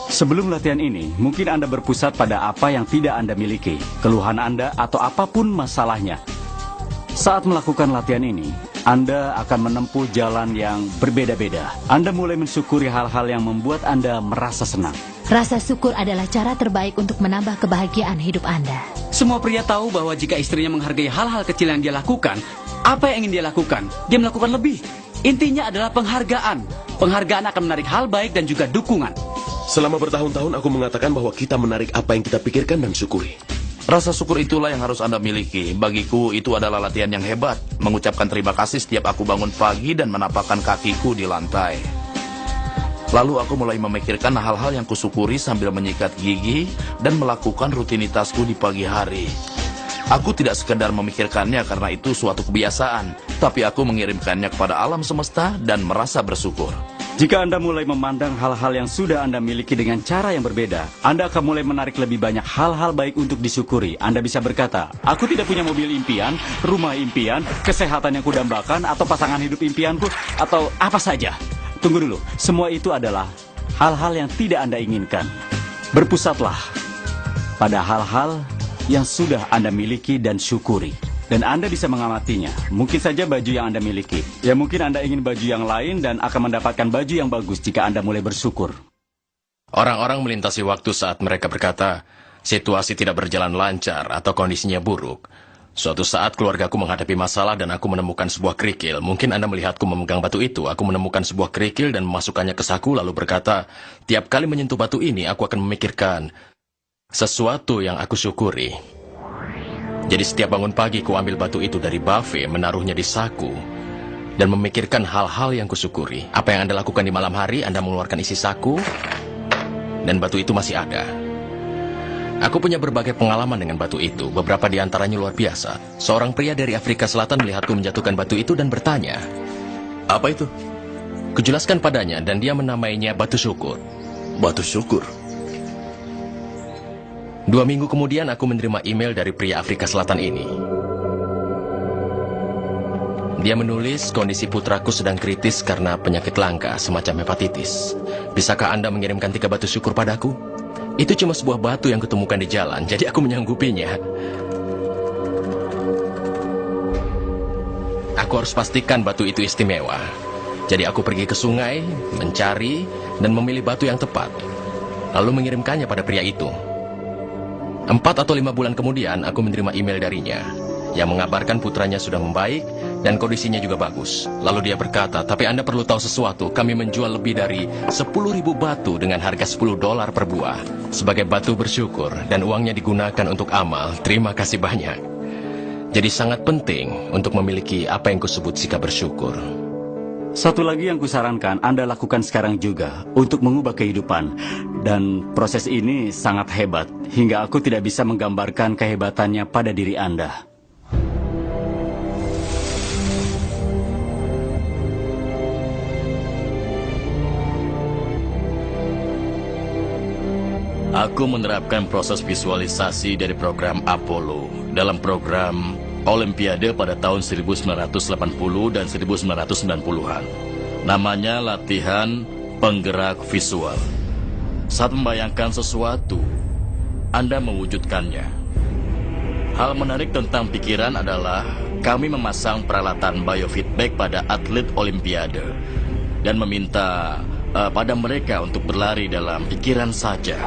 Sebelum latihan ini, mungkin Anda berpusat pada apa yang tidak Anda miliki, keluhan Anda atau apapun masalahnya. Saat melakukan latihan ini, Anda akan menempuh jalan yang berbeda-beda. Anda mulai mensyukuri hal-hal yang membuat Anda merasa senang. Rasa syukur adalah cara terbaik untuk menambah kebahagiaan hidup Anda. Semua pria tahu bahwa jika istrinya menghargai hal-hal kecil yang dia lakukan, apa yang ingin dia lakukan? Dia melakukan lebih. Intinya adalah penghargaan. Penghargaan akan menarik hal baik dan juga dukungan. Selama bertahun-tahun aku mengatakan bahwa kita menarik apa yang kita pikirkan dan syukuri. Rasa syukur itulah yang harus Anda miliki. Bagiku itu adalah latihan yang hebat. Mengucapkan terima kasih setiap aku bangun pagi dan menapakkan kakiku di lantai. Lalu aku mulai memikirkan hal-hal yang kusyukuri sambil menyikat gigi dan melakukan rutinitasku di pagi hari. Aku tidak sekedar memikirkannya karena itu suatu kebiasaan, tapi aku mengirimkannya kepada alam semesta dan merasa bersyukur. Jika Anda mulai memandang hal-hal yang sudah Anda miliki dengan cara yang berbeda, Anda akan mulai menarik lebih banyak hal-hal baik untuk disyukuri. Anda bisa berkata, aku tidak punya mobil impian, rumah impian, kesehatan yang kudambakan, atau pasangan hidup impianku, atau apa saja. Tunggu dulu, semua itu adalah hal-hal yang tidak Anda inginkan. Berpusatlah pada hal-hal yang sudah Anda miliki dan syukuri. Dan Anda bisa mengamatinya. Mungkin saja baju yang Anda miliki. Ya mungkin Anda ingin baju yang lain dan akan mendapatkan baju yang bagus jika Anda mulai bersyukur. Orang-orang melintasi waktu saat mereka berkata, situasi tidak berjalan lancar atau kondisinya buruk. Suatu saat keluargaku menghadapi masalah dan aku menemukan sebuah kerikil. Mungkin Anda melihatku memegang batu itu. Aku menemukan sebuah kerikil dan memasukkannya ke saku lalu berkata, tiap kali menyentuh batu ini aku akan memikirkan sesuatu yang aku syukuri. Jadi setiap bangun pagi ku ambil batu itu dari buffet, menaruhnya di saku, dan memikirkan hal-hal yang kusyukuri. Apa yang Anda lakukan di malam hari, Anda mengeluarkan isi saku, dan batu itu masih ada. Aku punya berbagai pengalaman dengan batu itu, beberapa di antaranya luar biasa. Seorang pria dari Afrika Selatan melihatku menjatuhkan batu itu dan bertanya, "Apa itu?" Kujelaskan padanya dan dia menamainya batu syukur. Batu syukur? 2 minggu kemudian aku menerima email dari pria Afrika Selatan ini. Dia menulis kondisi putraku sedang kritis karena penyakit langka semacam hepatitis. Bisakah Anda mengirimkan 3 batu syukur padaku? Itu cuma sebuah batu yang kutemukan di jalan, jadi aku menyanggupinya. Aku harus pastikan batu itu istimewa. Jadi aku pergi ke sungai, mencari, dan memilih batu yang tepat. Lalu mengirimkannya pada pria itu. 4 atau 5 bulan kemudian, aku menerima email darinya yang mengabarkan putranya sudah membaik dan kondisinya juga bagus. Lalu dia berkata, tapi Anda perlu tahu sesuatu, kami menjual lebih dari 10.000 batu dengan harga $10 per buah sebagai batu bersyukur dan uangnya digunakan untuk amal. Terima kasih banyak. Jadi sangat penting untuk memiliki apa yang kusebut sikap bersyukur. Satu lagi yang kusarankan Anda lakukan sekarang juga untuk mengubah kehidupan. Dan proses ini sangat hebat, hingga aku tidak bisa menggambarkan kehebatannya pada diri Anda. Aku menerapkan proses visualisasi dari program Apollo dalam program Olimpiade pada tahun 1980 dan 1990-an. Namanya latihan penggerak visual. Saat membayangkan sesuatu, Anda mewujudkannya. Hal menarik tentang pikiran adalah kami memasang peralatan biofeedback pada atlet Olimpiade dan meminta pada mereka untuk berlari dalam pikiran saja.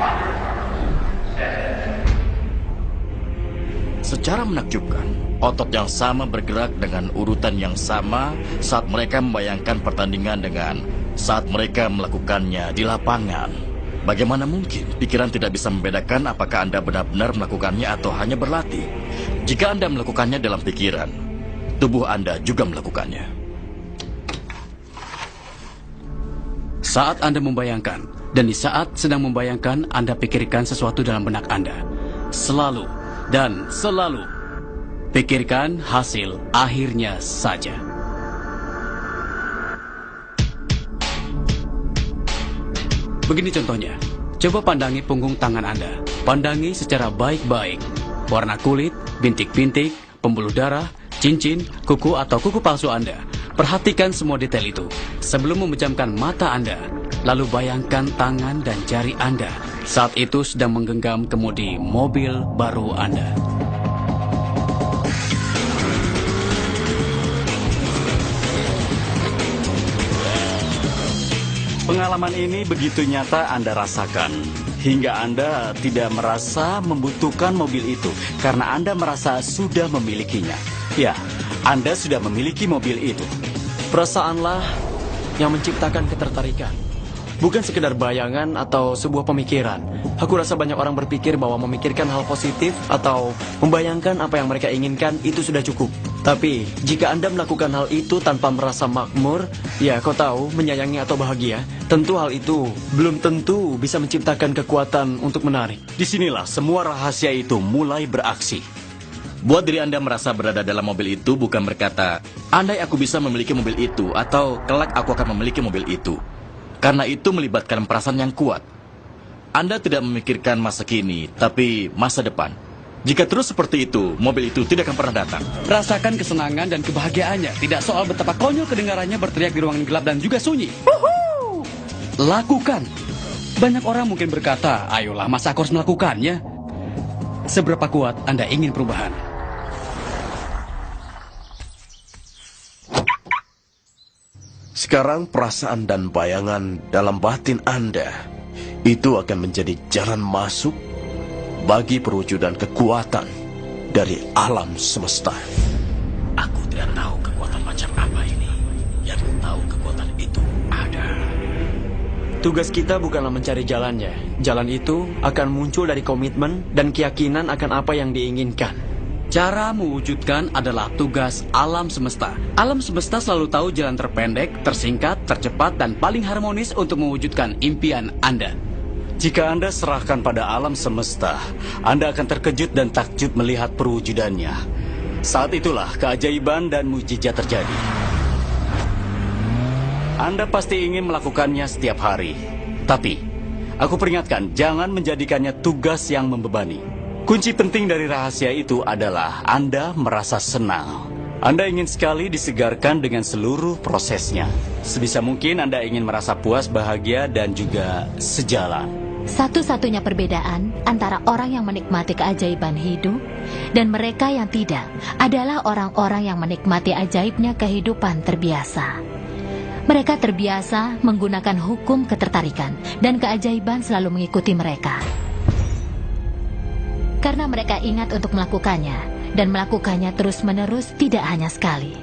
Secara menakjubkan, otot yang sama bergerak dengan urutan yang sama saat mereka membayangkan pertandingan dengan saat mereka melakukannya di lapangan. Bagaimana mungkin pikiran tidak bisa membedakan apakah Anda benar-benar melakukannya atau hanya berlatih? Jika Anda melakukannya dalam pikiran, tubuh Anda juga melakukannya. Saat Anda membayangkan, dan di saat sedang membayangkan, Anda pikirkan sesuatu dalam benak Anda. Selalu dan selalu pikirkan hasil akhirnya saja. Begini contohnya, coba pandangi punggung tangan Anda. Pandangi secara baik-baik. Warna kulit, bintik-bintik, pembuluh darah, cincin, kuku atau kuku palsu Anda. Perhatikan semua detail itu sebelum memejamkan mata Anda. Lalu bayangkan tangan dan jari Anda saat itu sedang menggenggam kemudi mobil baru Anda. Pengalaman ini begitu nyata Anda rasakan, hingga Anda tidak merasa membutuhkan mobil itu, karena Anda merasa sudah memilikinya. Ya, Anda sudah memiliki mobil itu. Perasaanlah yang menciptakan ketertarikan. bukan sekedar bayangan atau sebuah pemikiran. Aku rasa banyak orang berpikir bahwa memikirkan hal positif atau membayangkan apa yang mereka inginkan itu sudah cukup. Tapi, jika Anda melakukan hal itu tanpa merasa makmur, ya kau tahu, menyayangi atau bahagia, tentu hal itu belum tentu bisa menciptakan kekuatan untuk menarik. Disinilah semua rahasia itu mulai beraksi. Buat diri Anda merasa berada dalam mobil itu bukan berkata, andai aku bisa memiliki mobil itu, atau kelak aku akan memiliki mobil itu. Karena itu melibatkan perasaan yang kuat. Anda tidak memikirkan masa kini, tapi masa depan. Jika terus seperti itu, mobil itu tidak akan pernah datang. Rasakan kesenangan dan kebahagiaannya. Tidak soal betapa konyol kedengarannya berteriak di ruangan gelap dan juga sunyi. Lakukan. Banyak orang mungkin berkata, ayolah, masa aku harus melakukannya? Seberapa kuat Anda ingin perubahan? Sekarang perasaan dan bayangan dalam batin Anda itu akan menjadi jalan masuk bagi perwujudan kekuatan dari alam semesta. Aku tidak tahu kekuatan macam apa ini. Yang tahu kekuatan itu ada. Tugas kita bukanlah mencari jalannya. Jalan itu akan muncul dari komitmen dan keyakinan akan apa yang diinginkan. Cara mewujudkan adalah tugas alam semesta. Alam semesta selalu tahu jalan terpendek, tersingkat, tercepat, dan paling harmonis untuk mewujudkan impian Anda. Jika Anda serahkan pada alam semesta, Anda akan terkejut dan takjub melihat perwujudannya. Saat itulah keajaiban dan mukjizat terjadi. Anda pasti ingin melakukannya setiap hari. Tapi, aku peringatkan, jangan menjadikannya tugas yang membebani. Kunci penting dari rahasia itu adalah Anda merasa senang. Anda ingin sekali disegarkan dengan seluruh prosesnya. Sebisa mungkin Anda ingin merasa puas, bahagia, dan juga sejalan. Satu-satunya perbedaan antara orang yang menikmati keajaiban hidup dan mereka yang tidak adalah orang-orang yang menikmati ajaibnya kehidupan terbiasa. Mereka terbiasa menggunakan hukum ketertarikan dan keajaiban selalu mengikuti mereka. Karena mereka ingat untuk melakukannya dan melakukannya terus-menerus, tidak hanya sekali.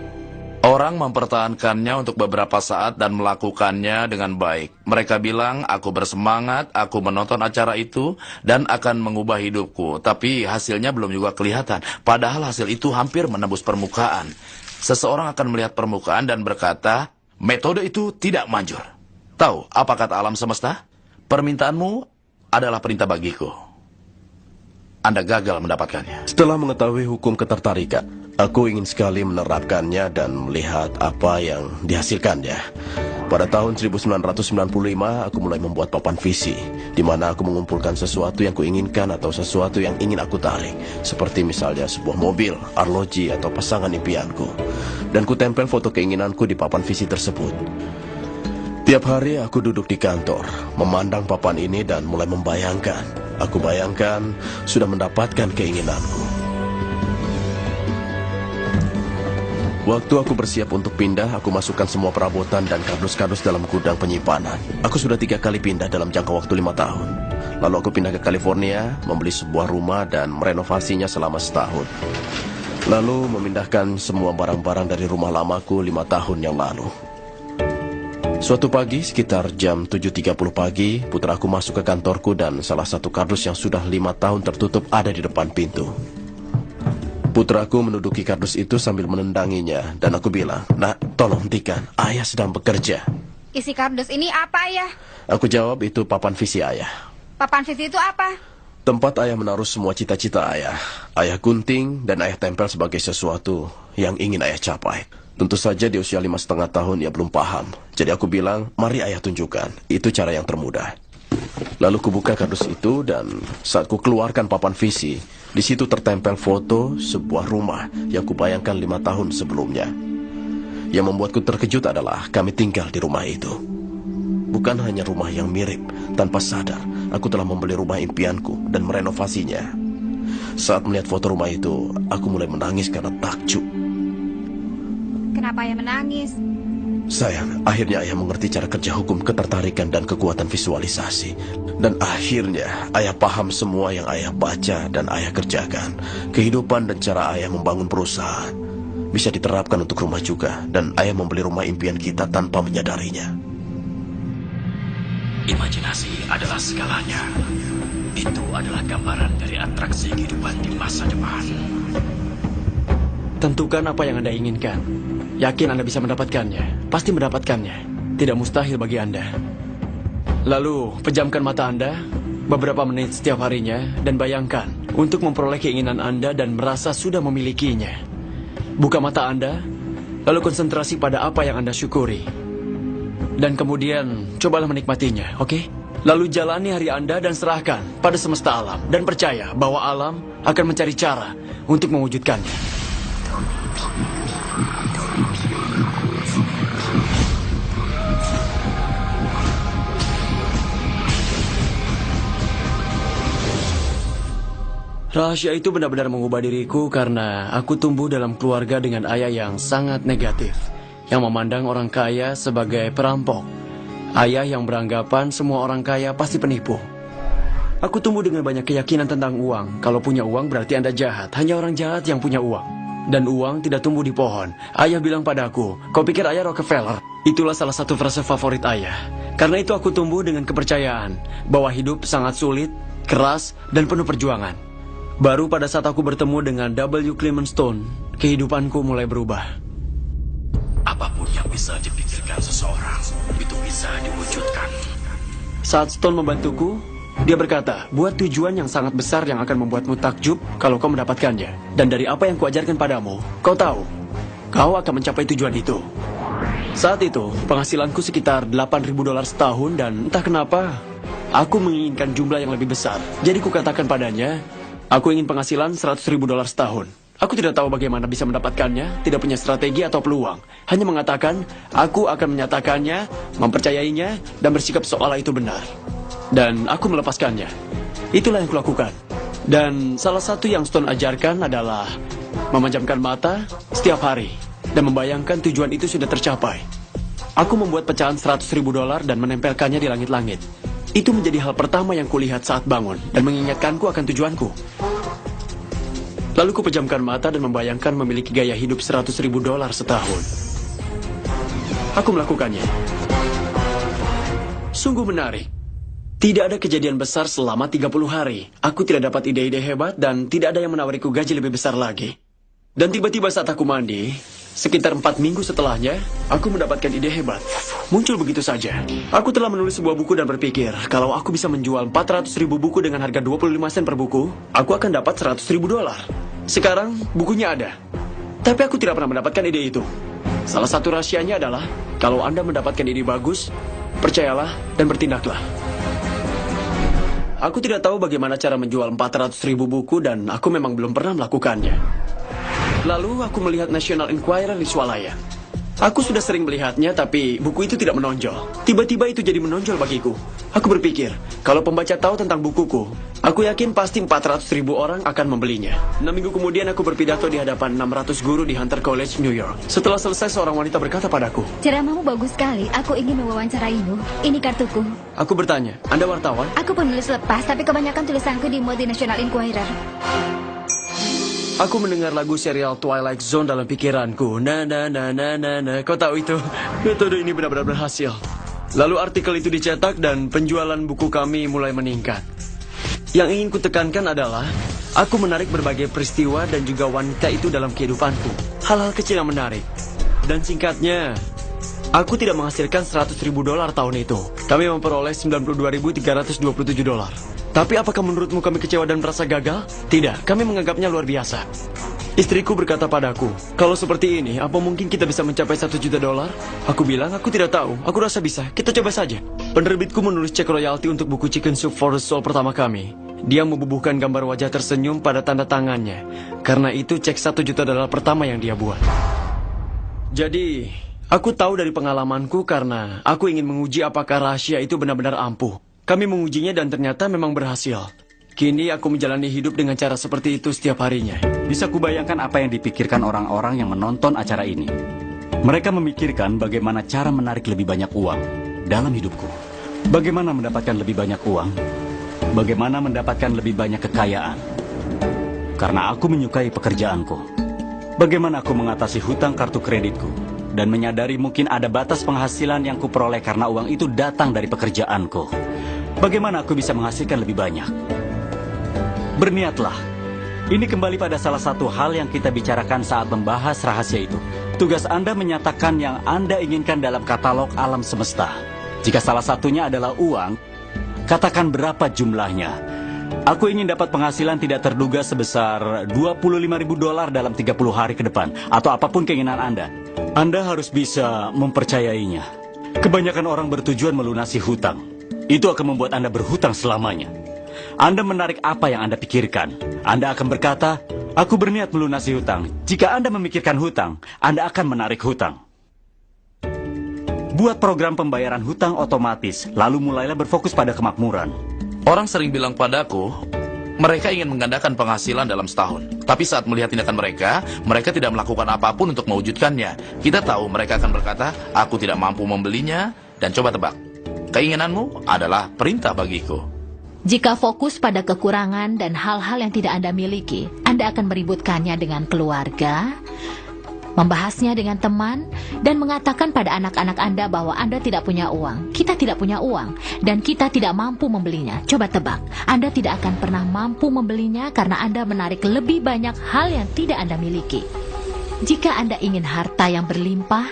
Orang mempertahankannya untuk beberapa saat dan melakukannya dengan baik. Mereka bilang, aku bersemangat, aku menonton acara itu, dan akan mengubah hidupku. Tapi hasilnya belum juga kelihatan. Padahal hasil itu hampir menembus permukaan. Seseorang akan melihat permukaan dan berkata, metode itu tidak manjur. Tahu apa kata alam semesta? Permintaanmu adalah perintah bagiku. Anda gagal mendapatkannya. Setelah mengetahui hukum ketertarikan, aku ingin sekali menerapkannya dan melihat apa yang dihasilkannya. Pada tahun 1995, aku mulai membuat papan visi, di mana aku mengumpulkan sesuatu yang kuinginkan atau sesuatu yang ingin aku tarik, seperti misalnya sebuah mobil, arloji, atau pasangan impianku. Dan kutempel foto keinginanku di papan visi tersebut. Tiap hari aku duduk di kantor, memandang papan ini dan mulai membayangkan. Aku bayangkan sudah mendapatkan keinginanku. Waktu aku bersiap untuk pindah, aku masukkan semua perabotan dan kardus-kardus dalam gudang penyimpanan. Aku sudah 3 kali pindah dalam jangka waktu 5 tahun. Lalu aku pindah ke California, membeli sebuah rumah dan merenovasinya selama setahun. Lalu memindahkan semua barang-barang dari rumah lamaku 5 tahun yang lalu. Suatu pagi, sekitar jam 7.30 pagi, putraku masuk ke kantorku dan salah satu kardus yang sudah 5 tahun tertutup ada di depan pintu. Putraku menduduki kardus itu sambil menendanginya, dan aku bilang, "Nak, tolong hentikan, ayah sedang bekerja." Isi kardus ini apa, Ayah? Aku jawab, itu papan visi ayah. Papan visi itu apa? Tempat ayah menaruh semua cita-cita ayah. Ayah gunting dan ayah tempel sebagai sesuatu yang ingin ayah capai. Tentu saja di usia 5,5 tahun ia belum paham. Jadi aku bilang, mari ayah tunjukkan. Itu cara yang termudah. Lalu kubuka kardus itu dan saat ku keluarkan papan visi, di situ tertempel foto sebuah rumah yang kubayangkan 5 tahun sebelumnya. Yang membuatku terkejut adalah kami tinggal di rumah itu. Bukan hanya rumah yang mirip, tanpa sadar aku telah membeli rumah impianku dan merenovasinya. Saat melihat foto rumah itu, aku mulai menangis karena takjub. Kenapa Ayah menangis? Sayang, akhirnya ayah mengerti cara kerja hukum ketertarikan dan kekuatan visualisasi. Dan akhirnya ayah paham semua yang ayah baca dan ayah kerjakan. Kehidupan dan cara ayah membangun perusahaan bisa diterapkan untuk rumah juga. Dan ayah membeli rumah impian kita tanpa menyadarinya. Imajinasi adalah segalanya. Itu adalah gambaran dari atraksi kehidupan di masa depan. Tentukan apa yang Anda inginkan. Yakin Anda bisa mendapatkannya. Pasti mendapatkannya. Tidak mustahil bagi Anda. Lalu, pejamkan mata Anda beberapa menit setiap harinya dan bayangkan untuk memperoleh keinginan Anda dan merasa sudah memilikinya. Buka mata Anda, lalu konsentrasi pada apa yang Anda syukuri. Dan kemudian, cobalah menikmatinya, oke? Lalu jalani hari Anda dan serahkan pada semesta alam. Dan percaya bahwa alam akan mencari cara untuk mewujudkannya. Rahasia itu benar-benar mengubah diriku karena aku tumbuh dalam keluarga dengan ayah yang sangat negatif, yang memandang orang kaya sebagai perampok. Ayah yang beranggapan semua orang kaya pasti penipu. Aku tumbuh dengan banyak keyakinan tentang uang. Kalau punya uang berarti Anda jahat. Hanya orang jahat yang punya uang. Dan uang tidak tumbuh di pohon. Ayah bilang padaku, kau pikir ayah Rockefeller? Itulah salah satu frase favorit ayah. Karena itu aku tumbuh dengan kepercayaan bahwa hidup sangat sulit, keras, dan penuh perjuangan. Baru pada saat aku bertemu dengan W. Clement Stone, kehidupanku mulai berubah. Apapun yang bisa dipikirkan seseorang, itu bisa diwujudkan. Saat Stone membantuku, dia berkata, buat tujuan yang sangat besar yang akan membuatmu takjub kalau kau mendapatkannya. Dan dari apa yang kuajarkan padamu, kau tahu, kau akan mencapai tujuan itu. Saat itu, penghasilanku sekitar $8.000 setahun dan entah kenapa, aku menginginkan jumlah yang lebih besar. Jadi kukatakan padanya, aku ingin penghasilan $100.000 setahun. Aku tidak tahu bagaimana bisa mendapatkannya, tidak punya strategi atau peluang. Hanya mengatakan, aku akan menyatakannya, mempercayainya, dan bersikap seolah itu benar. Dan aku melepaskannya. Itulah yang kulakukan. Dan salah satu yang Stone ajarkan adalah memejamkan mata setiap hari dan membayangkan tujuan itu sudah tercapai. Aku membuat pecahan $100.000 dan menempelkannya di langit-langit. Itu menjadi hal pertama yang kulihat saat bangun dan mengingatkanku akan tujuanku. Lalu kupejamkan mata dan membayangkan memiliki gaya hidup $100.000 setahun. Aku melakukannya. Sungguh menarik. Tidak ada kejadian besar selama 30 hari. Aku tidak dapat ide-ide hebat dan tidak ada yang menawariku gaji lebih besar lagi. Dan tiba-tiba saat aku mandi, sekitar 4 minggu setelahnya, aku mendapatkan ide hebat. Muncul begitu saja. Aku telah menulis sebuah buku dan berpikir, kalau aku bisa menjual 400.000 buku dengan harga 25 sen per buku, aku akan dapat $100.000. Sekarang, bukunya ada. Tapi aku tidak pernah mendapatkan ide itu. Salah satu rahasianya adalah, kalau Anda mendapatkan ide bagus, percayalah dan bertindaklah. Aku tidak tahu bagaimana cara menjual 400.000 buku dan aku memang belum pernah melakukannya. Lalu aku melihat National Enquirer di swalaya. Aku sudah sering melihatnya, tapi buku itu tidak menonjol. Tiba-tiba itu jadi menonjol bagiku. Aku berpikir, kalau pembaca tahu tentang bukuku, aku yakin pasti 400.000 orang akan membelinya. 6 minggu kemudian aku berpidato di hadapan 600 guru di Hunter College, New York. Setelah selesai, seorang wanita berkata padaku, Ceramahmu bagus sekali. Aku ingin mewawancaraimu. Ini kartuku. Aku bertanya, Anda wartawan? Aku penulis lepas, tapi kebanyakan tulisanku dimuat di National Enquirer. Aku mendengar lagu serial Twilight Zone dalam pikiranku. Na. Kau tahu itu? Metode ini benar-benar berhasil. Lalu artikel itu dicetak dan penjualan buku kami mulai meningkat. Yang ingin kutekankan adalah, aku menarik berbagai peristiwa dan juga wanita itu dalam kehidupanku. Hal-hal kecil yang menarik. Dan singkatnya, aku tidak menghasilkan $100.000 tahun itu. Kami memperoleh $92.327. Tapi apakah menurutmu kami kecewa dan merasa gagal? Tidak, kami menganggapnya luar biasa. Istriku berkata padaku, kalau seperti ini, apa mungkin kita bisa mencapai $1 juta? Aku bilang, aku tidak tahu. Aku rasa bisa. Kita coba saja. Penerbitku menulis cek royalti untuk buku Chicken Soup for the Soul pertama kami. Dia membubuhkan gambar wajah tersenyum pada tanda tangannya. Karena itu cek $1 juta pertama yang dia buat. Jadi, aku tahu dari pengalamanku karena aku ingin menguji apakah rahasia itu benar-benar ampuh. Kami mengujinya dan ternyata memang berhasil. Kini aku menjalani hidup dengan cara seperti itu setiap harinya. Bisa kubayangkan apa yang dipikirkan orang-orang yang menonton acara ini. Mereka memikirkan bagaimana cara menarik lebih banyak uang dalam hidupku. Bagaimana mendapatkan lebih banyak uang. Bagaimana mendapatkan lebih banyak kekayaan. Karena aku menyukai pekerjaanku. Bagaimana aku mengatasi hutang kartu kreditku. dan menyadari mungkin ada batas penghasilan yang kuperoleh karena uang itu datang dari pekerjaanku. Bagaimana aku bisa menghasilkan lebih banyak? Berniatlah. Ini kembali pada salah satu hal yang kita bicarakan saat membahas rahasia itu. Tugas Anda menyatakan yang Anda inginkan dalam katalog alam semesta. Jika salah satunya adalah uang, katakan berapa jumlahnya. Aku ingin dapat penghasilan tidak terduga sebesar $25.000 dalam 30 hari ke depan, atau apapun keinginan Anda. Anda harus bisa mempercayainya. Kebanyakan orang bertujuan melunasi hutang. Itu akan membuat Anda berhutang selamanya. Anda menarik apa yang Anda pikirkan. Anda akan berkata, aku berniat melunasi hutang. Jika Anda memikirkan hutang, Anda akan menarik hutang. Buat program pembayaran hutang otomatis, lalu mulailah berfokus pada kemakmuran. Orang sering bilang padaku, mereka ingin menggandakan penghasilan dalam setahun. Tapi saat melihat tindakan mereka, mereka tidak melakukan apapun untuk mewujudkannya. Kita tahu mereka akan berkata, aku tidak mampu membelinya, dan coba tebak. Keinginanmu adalah perintah bagiku. Jika fokus pada kekurangan dan hal-hal yang tidak Anda miliki, Anda akan meributkannya dengan keluarga, membahasnya dengan teman, dan mengatakan pada anak-anak Anda bahwa Anda tidak punya uang, kita tidak punya uang, dan kita tidak mampu membelinya. Coba tebak, Anda tidak akan pernah mampu membelinya karena Anda menarik lebih banyak hal yang tidak Anda miliki. Jika Anda ingin harta yang berlimpah,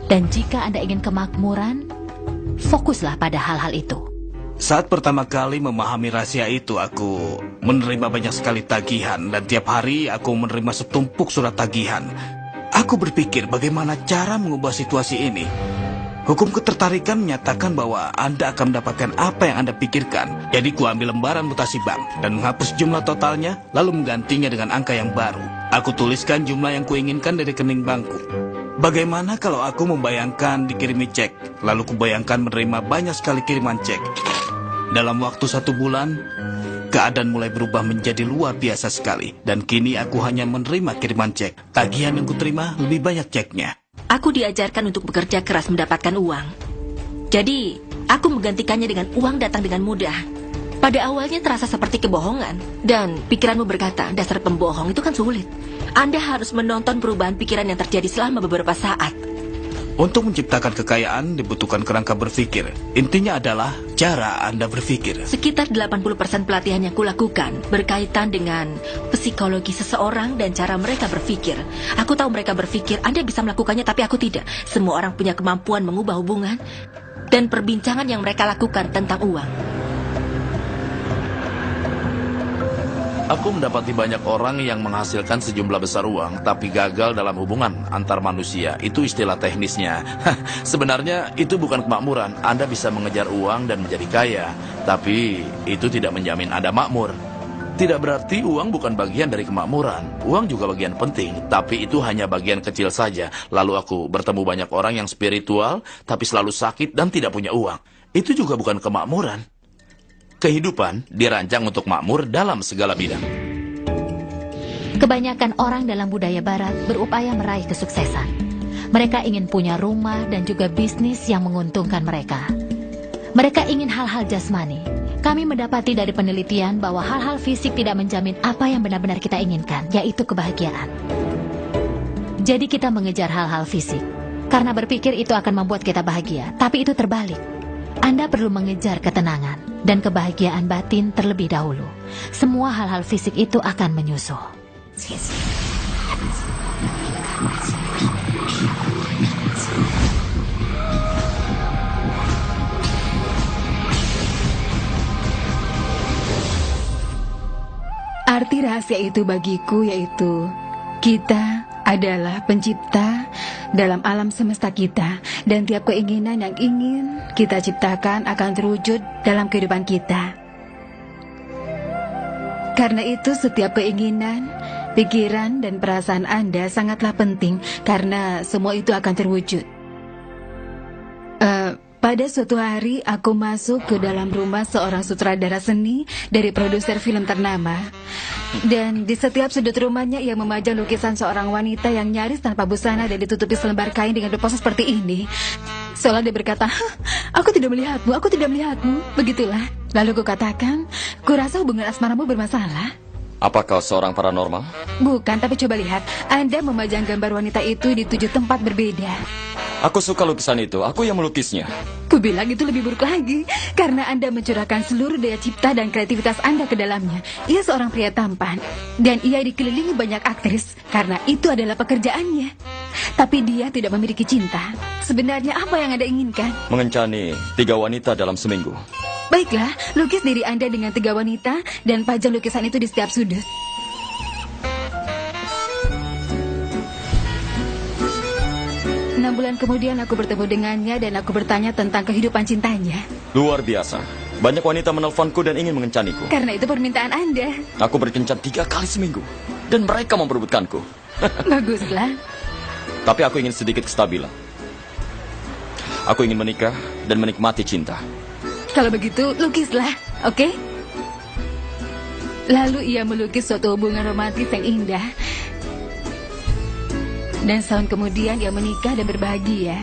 dan jika Anda ingin kemakmuran, fokuslah pada hal-hal itu. Saat pertama kali memahami rahasia itu, aku menerima banyak sekali tagihan, dan tiap hari aku menerima setumpuk surat tagihan. Aku berpikir bagaimana cara mengubah situasi ini. Hukum ketertarikan menyatakan bahwa Anda akan mendapatkan apa yang Anda pikirkan. Jadi ku ambil lembaran mutasi bank dan menghapus jumlah totalnya, lalu menggantinya dengan angka yang baru. Aku tuliskan jumlah yang kuinginkan dari rekening bankku. Bagaimana kalau aku membayangkan dikirimi cek, lalu kubayangkan menerima banyak sekali kiriman cek. Dalam waktu 1 bulan, keadaan mulai berubah menjadi luar biasa sekali. Dan kini aku hanya menerima kiriman cek. Tagihan yang kuterima lebih banyak ceknya. Aku diajarkan untuk bekerja keras mendapatkan uang. Jadi, aku menggantikannya dengan uang datang dengan mudah. Pada awalnya terasa seperti kebohongan. Dan pikiranmu berkata, dasar pembohong itu kan sulit. Anda harus menonton perubahan pikiran yang terjadi selama beberapa saat. Untuk menciptakan kekayaan dibutuhkan kerangka berpikir. Intinya adalah cara Anda berpikir. Sekitar 80% pelatihan yang kulakukan berkaitan dengan psikologi seseorang dan cara mereka berpikir. Aku tahu mereka berpikir, Anda bisa melakukannya tapi aku tidak. Semua orang punya kemampuan mengubah hubungan dan perbincangan yang mereka lakukan tentang uang. Aku mendapati banyak orang yang menghasilkan sejumlah besar uang, tapi gagal dalam hubungan antar manusia. Itu istilah teknisnya. Sebenarnya itu bukan kemakmuran. Anda bisa mengejar uang dan menjadi kaya, tapi itu tidak menjamin Anda makmur. Tidak berarti uang bukan bagian dari kemakmuran. Uang juga bagian penting, tapi itu hanya bagian kecil saja. Lalu aku bertemu banyak orang yang spiritual, tapi selalu sakit dan tidak punya uang. Itu juga bukan kemakmuran. Kehidupan dirancang untuk makmur dalam segala bidang. Kebanyakan orang dalam budaya barat berupaya meraih kesuksesan. Mereka ingin punya rumah dan juga bisnis yang menguntungkan mereka. Mereka ingin hal-hal jasmani. Kami mendapati dari penelitian bahwa hal-hal fisik tidak menjamin apa yang benar-benar kita inginkan, yaitu kebahagiaan. Jadi kita mengejar hal-hal fisik, karena berpikir itu akan membuat kita bahagia. Tapi itu terbalik. Anda perlu mengejar ketenangan dan kebahagiaan batin terlebih dahulu. Semua hal-hal fisik itu akan menyusul. Arti rahasia itu bagiku yaitu kita adalah pencipta dalam alam semesta kita, dan tiap keinginan yang ingin kita ciptakan akan terwujud dalam kehidupan kita. Karena itu setiap keinginan, pikiran, dan perasaan Anda sangatlah penting karena semua itu akan terwujud. Pada suatu hari aku masuk ke dalam rumah seorang sutradara seni dari produser film ternama. Dan di setiap sudut rumahnya ia memajang lukisan seorang wanita yang nyaris tanpa busana dan ditutupi selembar kain dengan berpose seperti ini. Seolah dia berkata, aku tidak melihatmu, aku tidak melihatmu. Begitulah. Lalu ku katakan, ku rasa hubungan asmaramu bermasalah. Apa kau seorang paranormal? Bukan, tapi coba lihat. Anda memajang gambar wanita itu di 7 tempat berbeda. Aku suka lukisan itu, aku yang melukisnya. Kubilang itu lebih buruk lagi, karena Anda mencurahkan seluruh daya cipta dan kreativitas Anda ke dalamnya. Ia seorang pria tampan, dan ia dikelilingi banyak aktris, karena itu adalah pekerjaannya. Tapi dia tidak memiliki cinta. Sebenarnya apa yang Anda inginkan? Mengencani 3 wanita dalam seminggu. Baiklah, lukis diri Anda dengan 3 wanita, dan pajang lukisan itu di setiap sudut. Bulan kemudian aku bertemu dengannya dan aku bertanya tentang kehidupan cintanya. Luar biasa. Banyak wanita menelponku dan ingin mengencaniku. Karena itu permintaan Anda. Aku berkencan 3 kali seminggu. Dan mereka memperebutkanku. Baguslah. Tapi aku ingin sedikit kestabilan. Aku ingin menikah dan menikmati cinta. Kalau begitu, lukislah, oke? Lalu ia melukis suatu hubungan romantis yang indah. Dan setahun kemudian ia menikah dan berbahagia.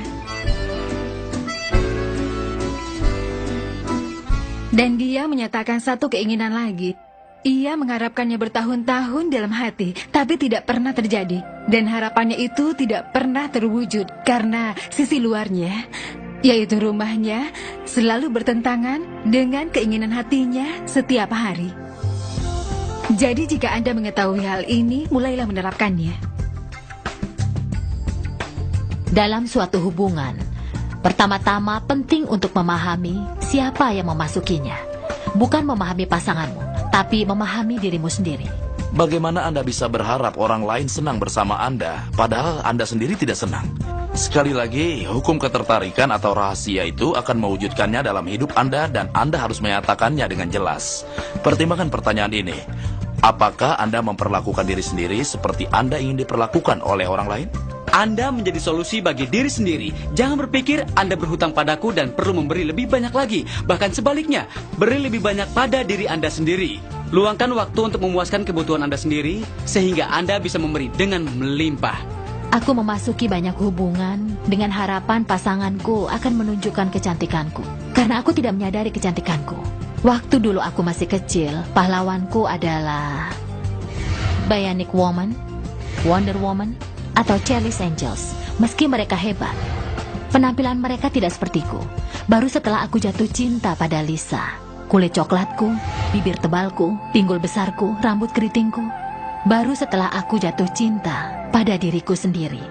Dan dia menyatakan satu keinginan lagi. Ia mengharapkannya bertahun-tahun dalam hati, tapi tidak pernah terjadi. Dan harapannya itu tidak pernah terwujud karena sisi luarnya, yaitu rumahnya, selalu bertentangan dengan keinginan hatinya setiap hari. Jadi jika Anda mengetahui hal ini, mulailah menerapkannya. Dalam suatu hubungan, pertama-tama penting untuk memahami siapa yang memasukinya. Bukan memahami pasanganmu, tapi memahami dirimu sendiri. Bagaimana Anda bisa berharap orang lain senang bersama Anda, padahal Anda sendiri tidak senang? Sekali lagi, hukum ketertarikan atau rahasia itu akan mewujudkannya dalam hidup Anda dan Anda harus menyatakannya dengan jelas. Pertimbangkan pertanyaan ini. Apakah Anda memperlakukan diri sendiri seperti Anda ingin diperlakukan oleh orang lain? Anda menjadi solusi bagi diri sendiri. Jangan berpikir Anda berhutang padaku dan perlu memberi lebih banyak lagi. Bahkan sebaliknya, beri lebih banyak pada diri Anda sendiri. Luangkan waktu untuk memuaskan kebutuhan Anda sendiri, sehingga Anda bisa memberi dengan melimpah. Aku memasuki banyak hubungan dengan harapan pasanganku akan menunjukkan kecantikanku. Karena aku tidak menyadari kecantikanku. Waktu dulu aku masih kecil, pahlawanku adalah Bionic Woman, Wonder Woman, atau Charlie's Angels. Meski mereka hebat, penampilan mereka tidak sepertiku. Baru setelah aku jatuh cinta pada Lisa, kulit coklatku, bibir tebalku, pinggul besarku, rambut keritingku. Baru setelah aku jatuh cinta pada diriku sendiri,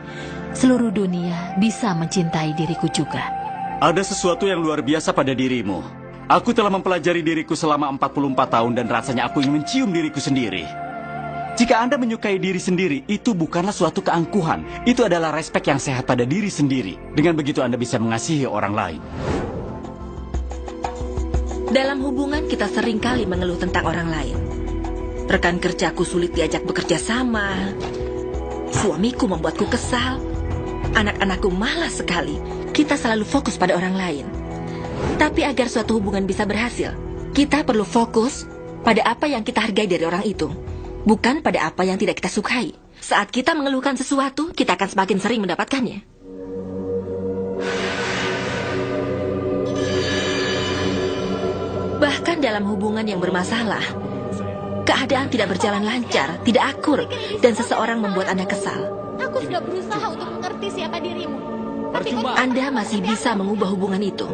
seluruh dunia bisa mencintai diriku juga. Ada sesuatu yang luar biasa pada dirimu. Aku telah mempelajari diriku selama 44 tahun dan rasanya aku ingin mencium diriku sendiri. Jika Anda menyukai diri sendiri, itu bukanlah suatu keangkuhan. Itu adalah respek yang sehat pada diri sendiri. Dengan begitu Anda bisa mengasihi orang lain. Dalam hubungan kita seringkali mengeluh tentang orang lain. Rekan kerjaku sulit diajak bekerja sama. Suamiku membuatku kesal. Anak-anakku malas sekali. Kita selalu fokus pada orang lain. Tapi agar suatu hubungan bisa berhasil, kita perlu fokus pada apa yang kita hargai dari orang itu. Bukan pada apa yang tidak kita sukai. Saat kita mengeluhkan sesuatu, kita akan semakin sering mendapatkannya. Bahkan dalam hubungan yang bermasalah, keadaan tidak berjalan lancar, tidak akur, dan seseorang membuat Anda kesal. Aku sudah berusaha untuk mengerti siapa dirimu. Anda masih bisa mengubah hubungan itu.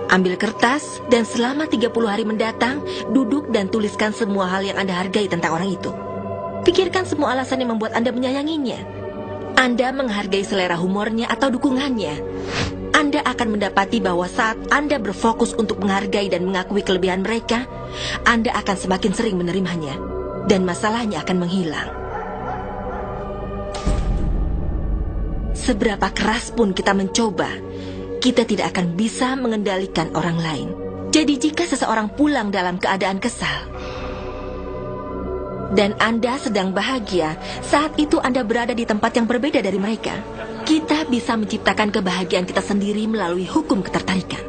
Ambil kertas dan selama 30 hari mendatang, duduk dan tuliskan semua hal yang Anda hargai tentang orang itu. Pikirkan semua alasan yang membuat Anda menyayanginya. Anda menghargai selera humornya atau dukungannya. Anda akan mendapati bahwa saat Anda berfokus untuk menghargai dan mengakui kelebihan mereka, Anda akan semakin sering menerimanya, dan masalahnya akan menghilang. Seberapa keras pun kita mencoba, kita tidak akan bisa mengendalikan orang lain. Jadi jika seseorang pulang dalam keadaan kesal, dan Anda sedang bahagia, saat itu Anda berada di tempat yang berbeda dari mereka. Kita bisa menciptakan kebahagiaan kita sendiri melalui hukum ketertarikan.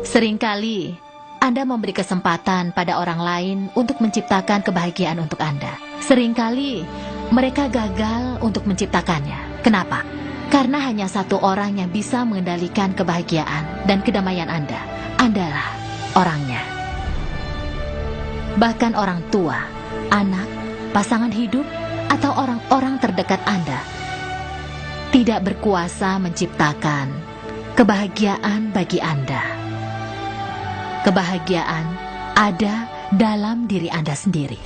Seringkali Anda memberi kesempatan pada orang lain untuk menciptakan kebahagiaan untuk Anda. Seringkali mereka gagal untuk menciptakannya. Kenapa? Karena hanya satu orang yang bisa mengendalikan kebahagiaan dan kedamaian Anda adalah orangnya. Bahkan orang tua, anak, pasangan hidup, atau orang-orang terdekat Anda tidak berkuasa menciptakan kebahagiaan bagi Anda. Kebahagiaan ada dalam diri Anda sendiri.